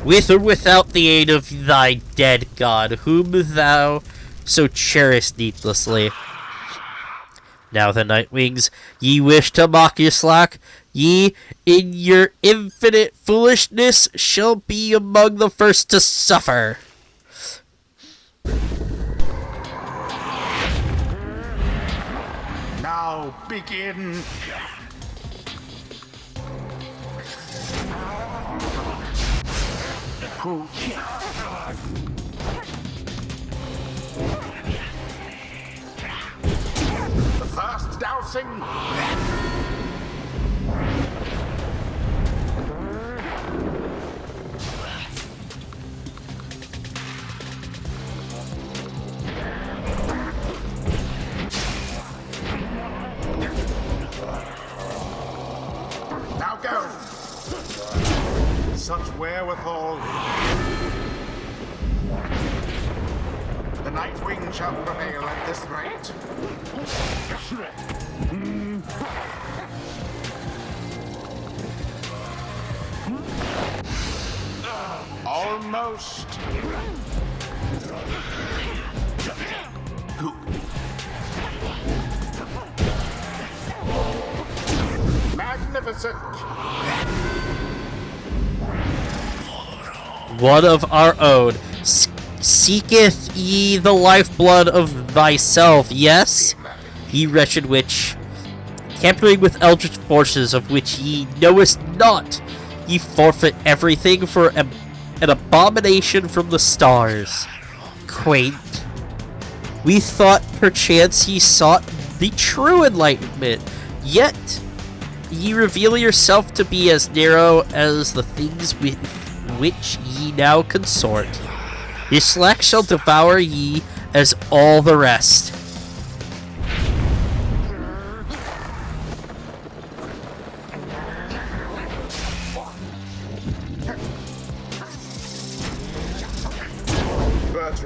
with or without the aid of thy dead god, whom thou so cherished needlessly. Now the Nightwings, ye wish to mock your slack, ye, in your infinite foolishness, shall be among the first to suffer. Now begin. Who? The first dousing. Now go. Such wherewithal. The Nightwing shall prevail at this rate. Almost. Who? Magnificent. One of our own. Seeketh ye the lifeblood of thyself, yes? Ye wretched witch, tampering with eldritch forces of which ye knowest not, ye forfeit everything for an abomination from the stars. Quaint. We thought perchance ye sought the true enlightenment, yet ye reveal yourself to be as narrow as the things with which ye now consort. Your slack shall devour ye as all the rest.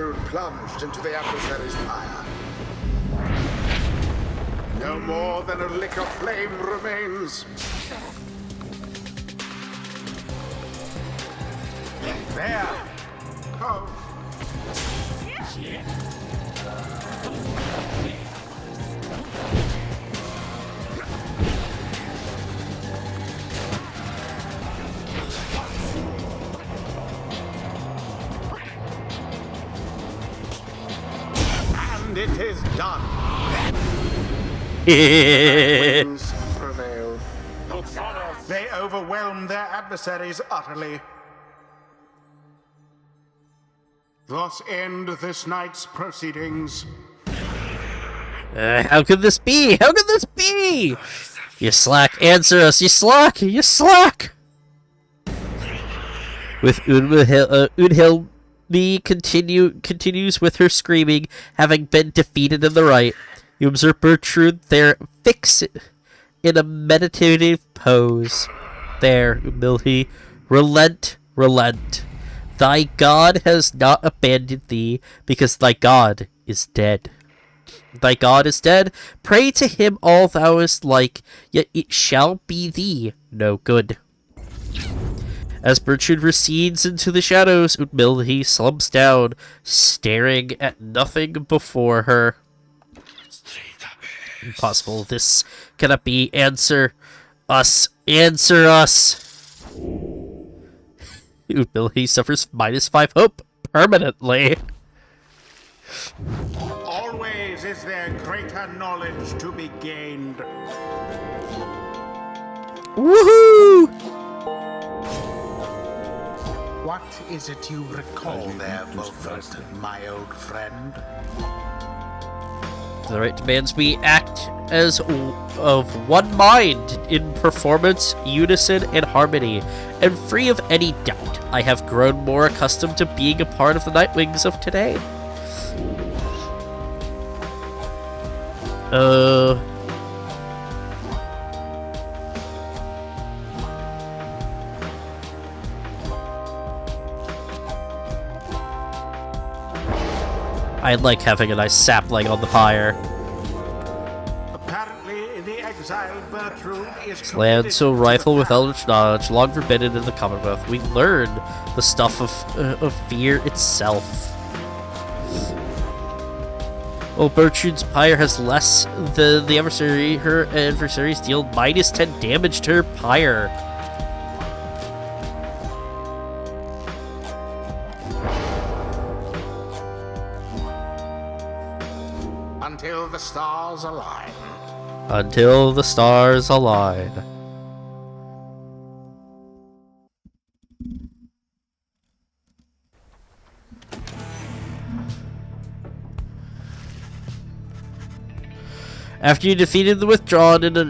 multitude plunged into the adversary's pyre. No more than a lick of flame remains. There! Oh. And it is done. Wings prevail. They overwhelm their adversaries utterly. Thus end this night's proceedings. How could this be? How could this be? You slack, answer us. You slack. You slack. With Unhilmi continues with her screaming, having been defeated in the right. You observe Bertrude there, fixed in a meditative pose. There, Unhilmi, relent, relent. Thy God has not abandoned thee, because thy God is dead. Thy God is dead. Pray to him all thou is like, yet it shall be thee no good. As Bertrude recedes into the shadows, Unhilmi slumps down, staring at nothing before her. Impossible. This cannot be. Answer us. Answer us. Unhilmi suffers -5 hope permanently. Always is there greater knowledge to be gained. Woohoo! What is it you recall there, Wilfred, my old friend? The right demands we act as of one mind in performance, unison, and harmony, and free of any doubt. I have grown more accustomed to being a part of the Nightwings of today. I like having a nice sapling on the pyre. Apparently, the exiled Bertrude is Land so rifle with eldritch knowledge, long forbidden in the Commonwealth. We learn the stuff of fear itself. Well, Bertrude's pyre has less than the adversary. Her adversaries deal -10 damage to her pyre. until the stars align. Until the stars align. After you defeated the Withdrawn in a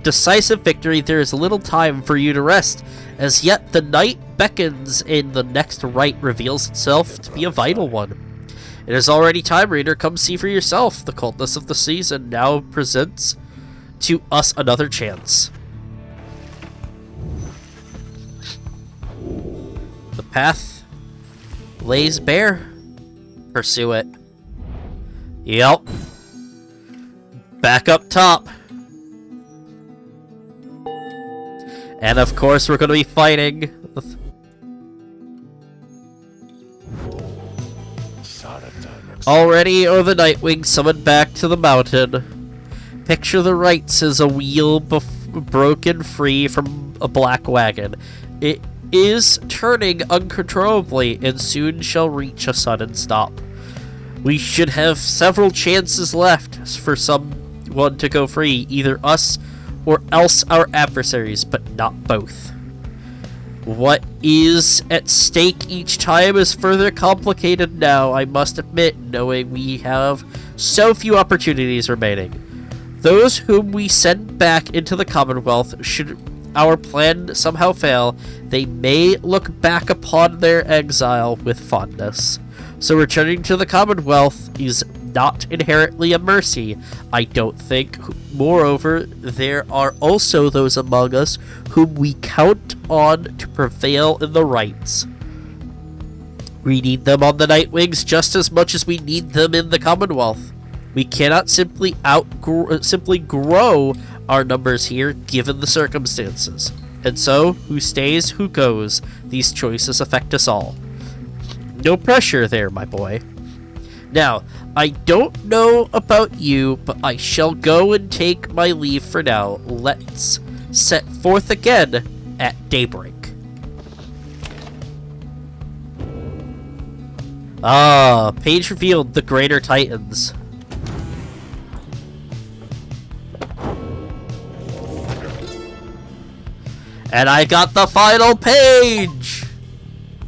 decisive victory, there is little time for you to rest. As yet, the night beckons, and the next rite reveals itself to be a vital one. It is already time, reader. Come see for yourself. The coldness of the season now presents to us another chance. The path lays bare. Pursue it. Yep. Back up top. And of course we're going to be fighting. Already are the Nightwing summoned back to the mountain. Picture the rites as a wheel broken free from a black wagon. It is turning uncontrollably and soon shall reach a sudden stop. We should have several chances left for someone to go free, either us or else our adversaries, but not both. What is at stake each time is further complicated now, I must admit, knowing we have so few opportunities remaining. Those whom we send back into the Commonwealth, should our plan somehow fail, they may look back upon their exile with fondness. So returning to the Commonwealth is not inherently a mercy, I don't think. Moreover, there are also those among us whom we count on to prevail in the rites. We need them on the Night Wings just as much as we need them in the Commonwealth. We cannot simply grow our numbers here given the circumstances. And so, who stays, who goes, these choices affect us all. No pressure there, my boy. Now, I don't know about you, but I shall go and take my leave for now. Let's set forth again at daybreak. Ah, page revealed the Greater Titans. And I got the final page!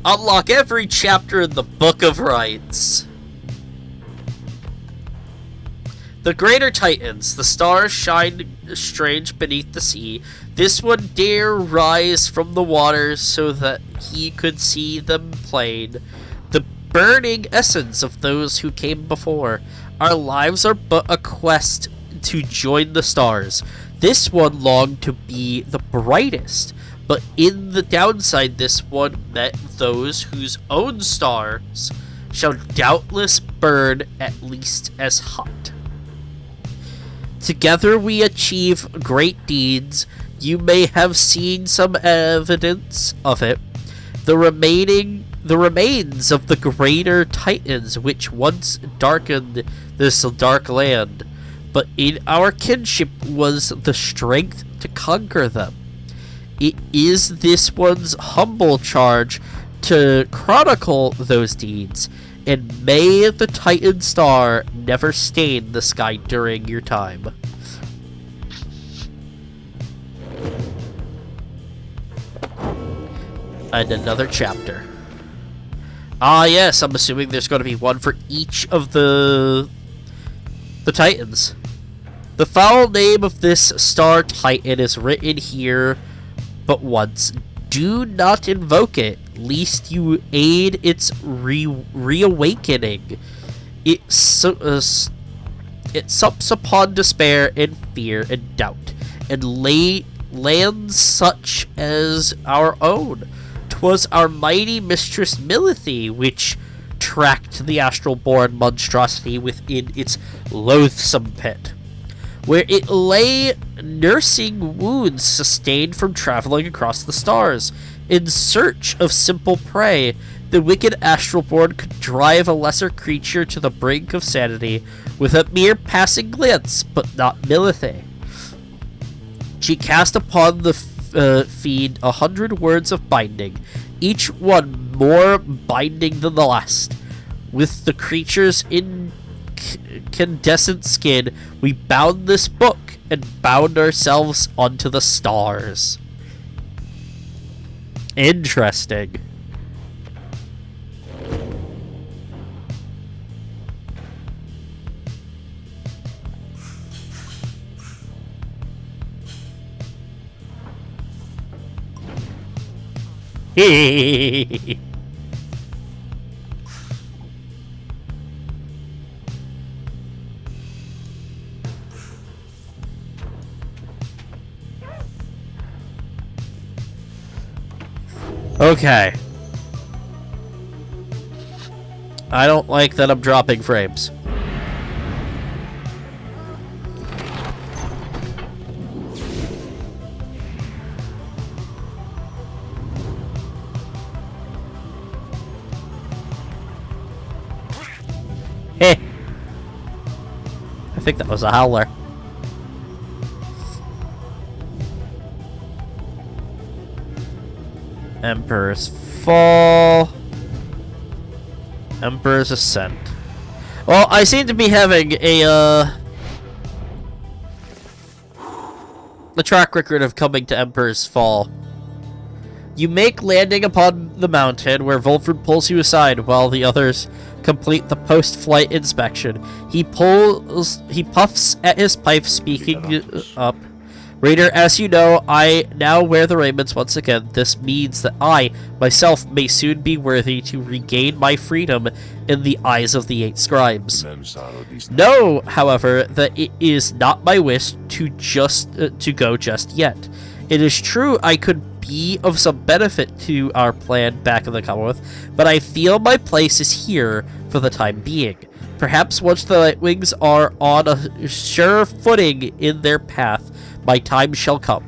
Unlock every chapter in the Book of Rites. The Greater Titans, the stars shine strange beneath the sea. This one dare rise from the waters so that he could see them plain. The burning essence of those who came before. Our lives are but a quest to join the stars. This one longed to be the brightest, but in the downside this one met those whose own stars shall doubtless burn at least as hot. Together we achieve great deeds. You may have seen some evidence of it. The remains of the Greater Titans which once darkened this dark land, but in our kinship was the strength to conquer them. It is this one's humble charge to chronicle those deeds, and may the Titan star never stain the sky during your time. And another chapter. Ah yes, I'm assuming there's going to be one for each of the Titans. The foul name of this star Titan is written here but once. Do not invoke it, lest you aid its reawakening. It sups upon despair and fear and doubt, and lands such as our own. 'Twas our mighty mistress Milithy which tracked the astral-born monstrosity within its loathsome pit, where it lay nursing wounds sustained from traveling across the stars. In search of simple prey, the wicked astral-born could drive a lesser creature to the brink of sanity with a mere passing glance, but not Milithy. She cast upon the feed 100 words of binding, each one more binding than the last. With the creature's incandescent skin, we bound this book and bound ourselves onto the stars. Interesting. Okay. I don't like that I'm dropping frames. Hey! I think that was a howler. Emperor's Fall. Emperor's Ascent. Well, I seem to be having a track record of coming to Emperor's Fall. You make landing upon the mountain, where Volfred pulls you aside while the others complete the post-flight inspection. He puffs at his pipe, speaking up. Reader, as you know, I now wear the raiments once again. This means that I, myself, may soon be worthy to regain my freedom in the eyes of the 8 scribes. Know, however, that it is not my wish to go just yet. It is true I could be of some benefit to our plan back in the Commonwealth, but I feel my place is here for the time being. Perhaps once the Nightwings are on a sure footing in their path, my time shall come.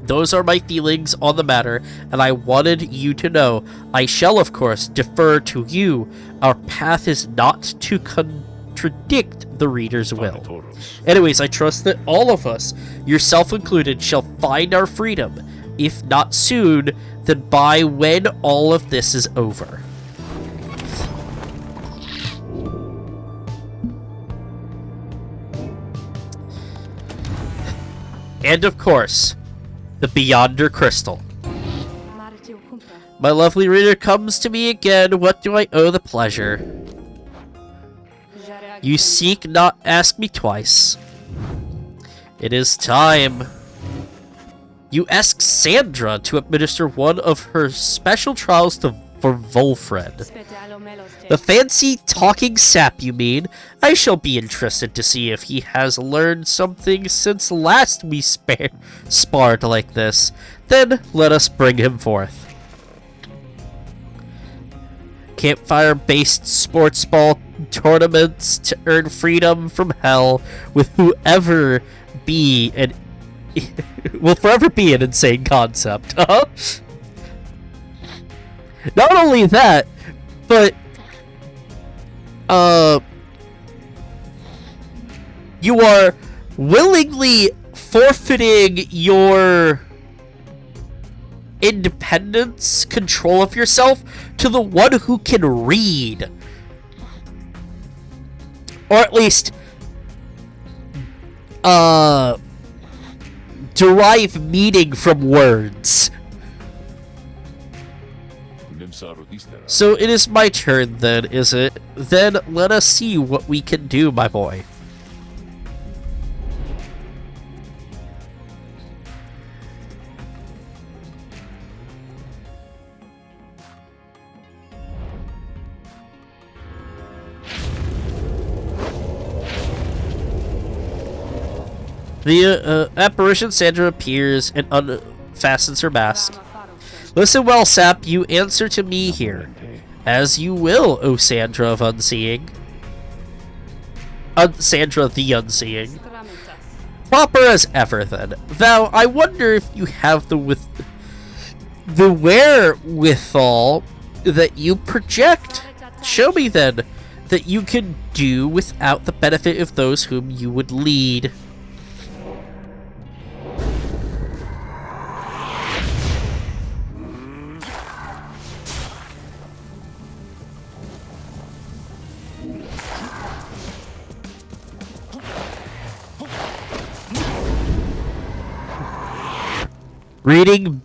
Those are my feelings on the matter, and I wanted you to know. I shall, of course, defer to you. Our path is not to contradict the reader's will. Anyways, I trust that all of us, yourself included, shall find our freedom. If not soon, then by when all of this is over. And of course, the Beyonder Crystal. My lovely reader comes to me again. What do I owe the pleasure? You seek not ask me twice. It is time. You ask Sandra to administer one of her special trials for Volfred. The fancy talking sap, you mean? I shall be interested to see if he has learned something since last we sparred like this. Then let us bring him forth. Campfire-based sports ball tournaments to earn freedom from hell with whoever be an will forever be an insane concept. Not only that, but you are willingly forfeiting your independence, control of yourself, to the one who can read. Or at least, derive meaning from words. So it is my turn then, is it? Then let us see what we can do, my boy. The apparition Sandra appears and unfastens her mask. Listen well, Sap, you answer to me here. As you will, O Sandra of Unseeing. Sandra the Unseeing. Proper as ever, then. Thou, I wonder if you have the wherewithal that you project. Show me, then, that you can do without the benefit of those whom you would lead. Reading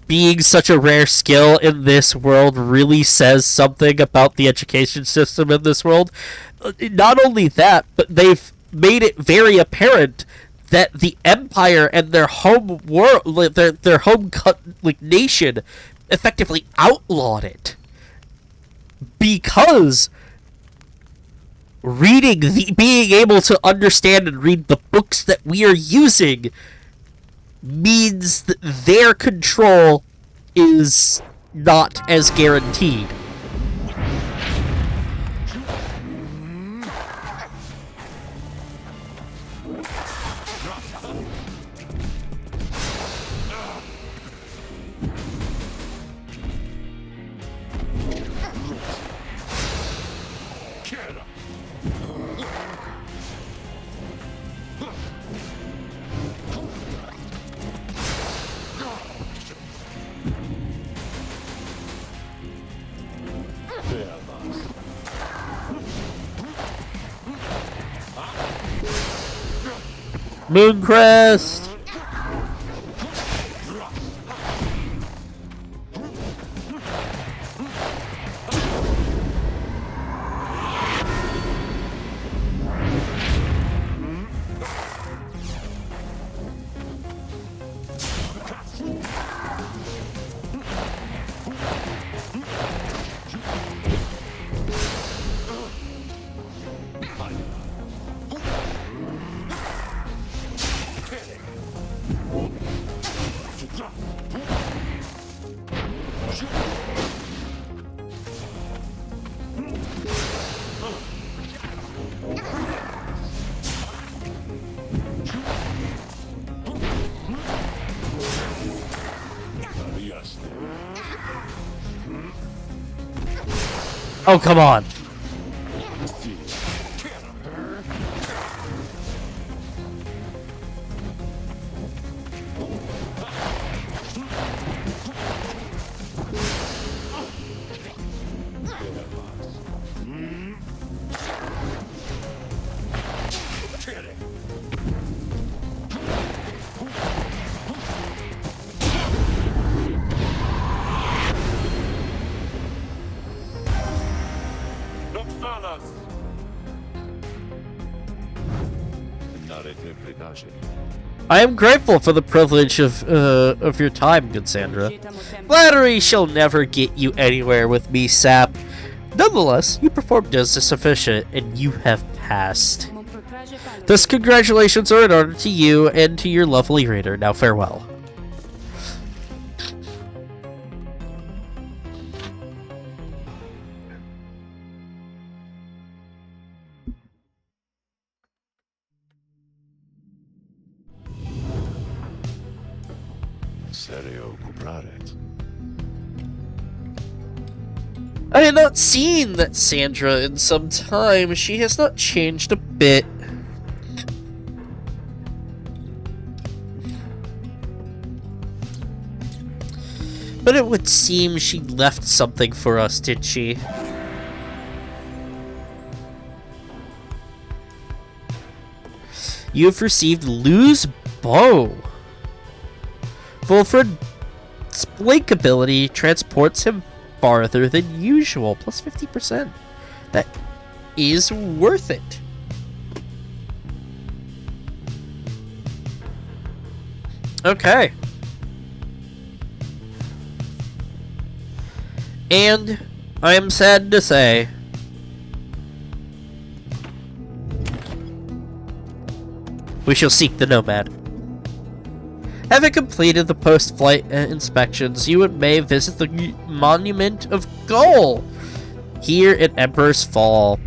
being such a rare skill in this world really says something about the education system in this world. Not only that, but they've made it very apparent that the Empire and their home world, their home nation, effectively outlawed it because being able to understand and read the books that we are using means that their control is not as guaranteed. Mooncrest! Oh, come on. I am grateful for the privilege of your time, good Sandra. Flattery shall never get you anywhere with me, Sap. Nonetheless, you performed as sufficient, and you have passed. Thus, congratulations are in order to you and to your lovely reader. Now, farewell. I had not seen that Sandra in some time. She has not changed a bit. But it would seem she left something for us, did she? You have received Lou's bow. Fulfred's blink ability transports him farther than usual, plus 50%. That is worth it. Okay. And I am sad to say, we shall seek the Nomad. Having completed the post-flight inspections, you may visit the Monument of Gull here at Emperor's Fall.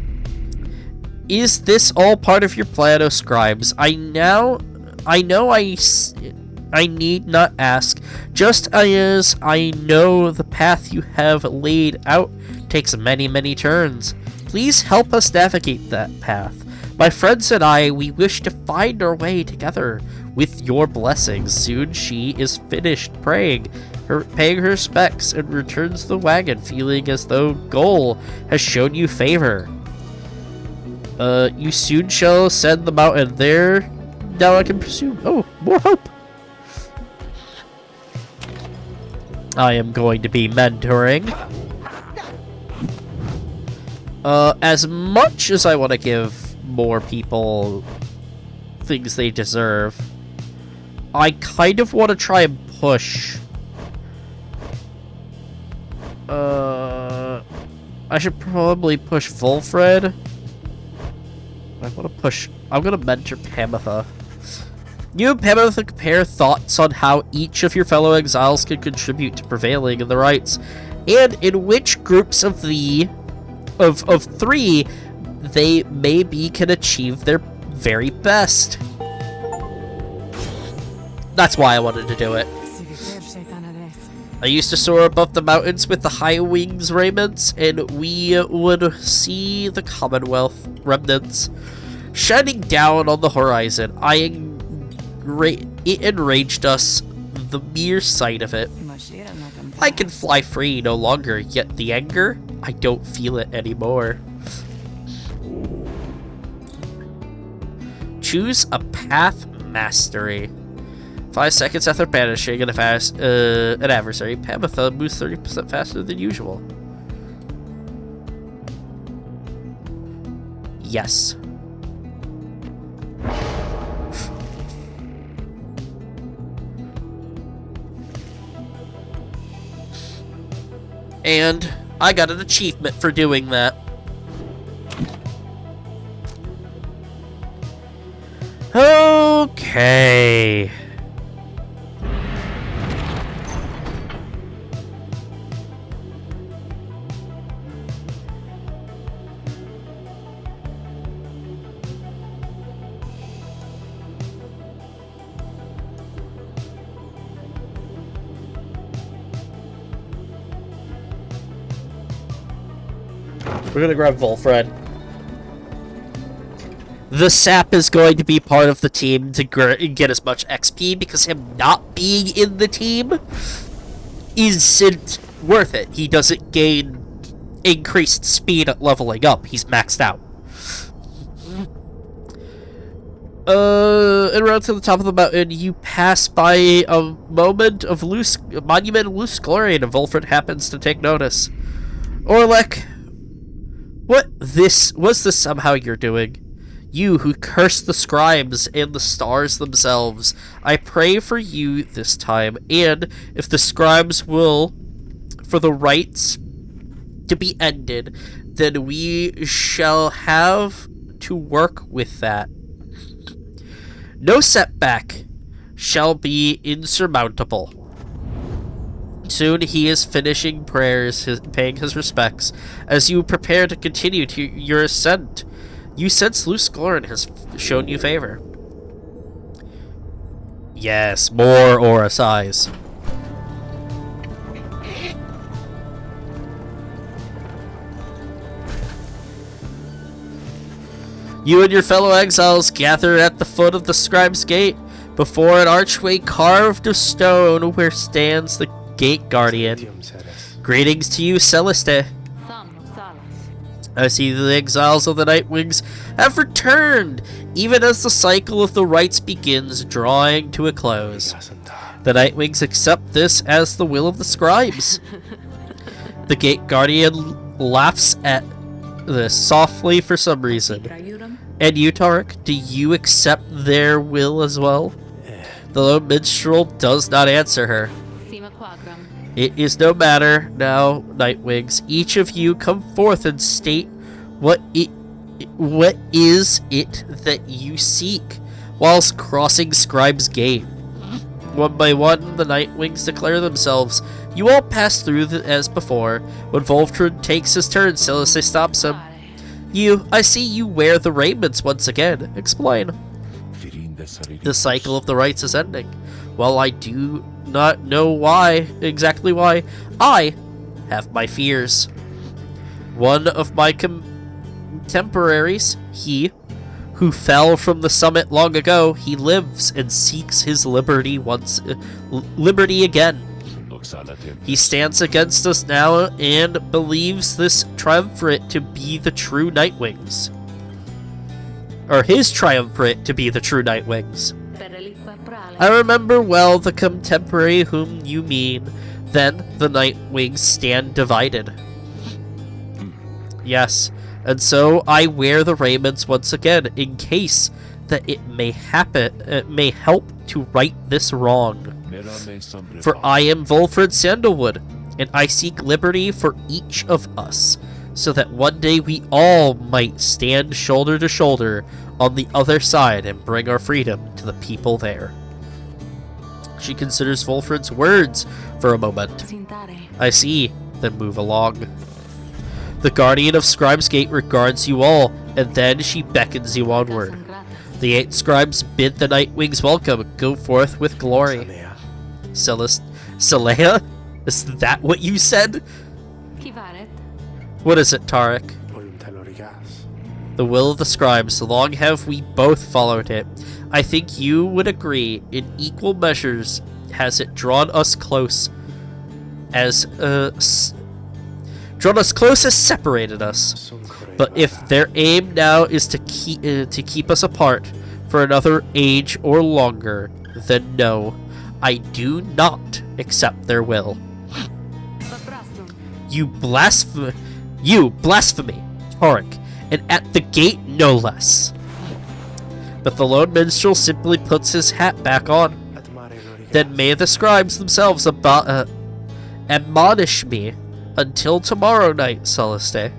Is this all part of your plan, O scribes? I know I need not ask, just as I know the path you have laid out takes many, many turns. Please help us navigate that path. My friends and I, we wish to find our way together. With your blessings, soon she is finished paying her respects and returns the wagon, feeling as though Gull has shown you favor. You soon shall ascend the mountain. There, now I can presume. Oh, more hope. I am going to be mentoring. As much as I want to give more people things they deserve, I kind of want to try and push. I should probably push Fulfred. I want to push. I'm gonna mentor Pamitha. You and Pamitha compare thoughts on how each of your fellow exiles can contribute to prevailing in the rights, and in which groups of three they maybe can achieve their very best. That's why I wanted to do it. I used to soar above the mountains with the high wings raiments, and we would see the Commonwealth remnants shining down on the horizon. It enraged us, the mere sight of it. I can fly free no longer, yet the anger, I don't feel it anymore. Choose a path mastery. 5 seconds after banishing an adversary, Pamitha moves 30% faster than usual. Yes. And I got an achievement for doing that. Okay. We're gonna grab Volfred. The sap is going to be part of the team to get as much XP, because him not being in the team isn't worth it. He doesn't gain increased speed at leveling up. He's maxed out. En route to the top of the mountain, you pass by a monument of loose glory, and Volfred happens to take notice. Orlek, was this somehow you're doing? You who curse the scribes and the stars themselves, I pray for you this time, and if the scribes will, for the rites to be ended, then we shall have to work with that. No setback shall be insurmountable. Soon he is finishing prayers, paying his respects, as you prepare to continue to your ascent. You sense Luce Glorin has shown you favor. Yes, more aura size. You and your fellow exiles gather at the foot of the Scribe's Gate, before an archway carved of stone where stands the Gate Guardian. Greetings to you, Celeste. I see the exiles of the Nightwings have returned, even as the cycle of the rites begins drawing to a close. The Nightwings accept this as the will of the scribes. The Gate Guardian laughs at this softly for some reason. And you, Tarek, do you accept their will as well? The lone minstrel does not answer her. It is no matter now, Nightwings. Each of you come forth and state what is it that you seek, whilst crossing Scribe's Gate. One by one, the Nightwings declare themselves. You all pass through as before. When Volfred takes his turn, Celeste stops him. I see you wear the raiments once again. Explain. The cycle of the rites is ending. While I do not know exactly why, I have my fears. One of my contemporaries, he who fell from the summit long ago, he lives and seeks his liberty again. He stands against us now and believes this triumvirate to be the true Nightwings. Or his triumvirate to be the true Nightwings. I remember well the contemporary whom you mean. Then the Nightwings stand divided. Yes, and so I wear the raiments once again, in case that it may help to right this wrong. For I am Volfred Sandalwood, and I seek liberty for each of us, so that one day we all might stand shoulder to shoulder on the other side and bring our freedom to the people there. She considers Volfred's words for a moment. I see, then move along. The Guardian of Scribe's Gate regards you all, and then she beckons you onward. The 8 scribes bid the Nightwings welcome. Go forth with glory. Celea? Is that what you said? What is it, Tarek? The will of the scribes. Long have we both followed it. I think you would agree, in equal measures has it drawn us close as separated us. But if their aim now is to keep us apart for another age or longer, then no, I do not accept their will. You blasphemy, Tarek, and at the gate no less. But the lone minstrel simply puts his hat back on. Then may the scribes themselves admonish me until tomorrow night, Celeste.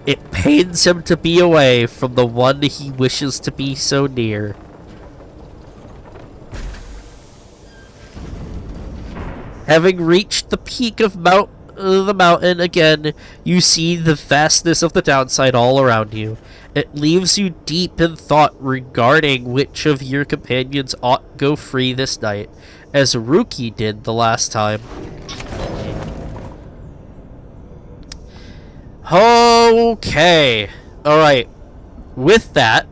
It pains him to be away from the one he wishes to be so near. Having reached the peak of Mount the mountain again, you see the vastness of the downside all around you. It leaves you deep in thought regarding which of your companions ought go free this night, as Ruki did the last time. Okay. Alright. With that,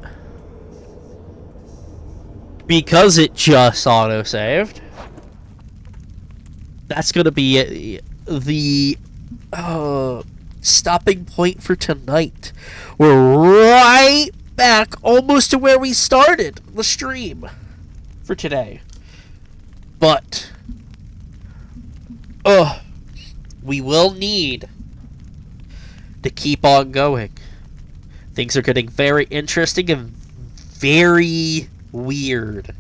because it just auto-saved, that's gonna be the stopping point for tonight. We're right back almost to where we started the stream for today. But we will need to keep on going. Things are getting very interesting and very weird.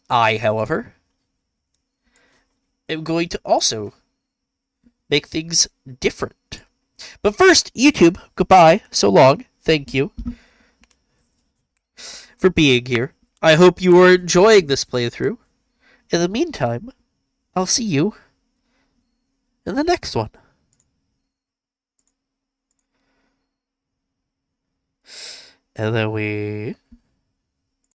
I, however, am going to also make things different. But first, YouTube, goodbye, so long, thank you for being here. I hope you are enjoying this playthrough. In the meantime, I'll see you in the next one. And then we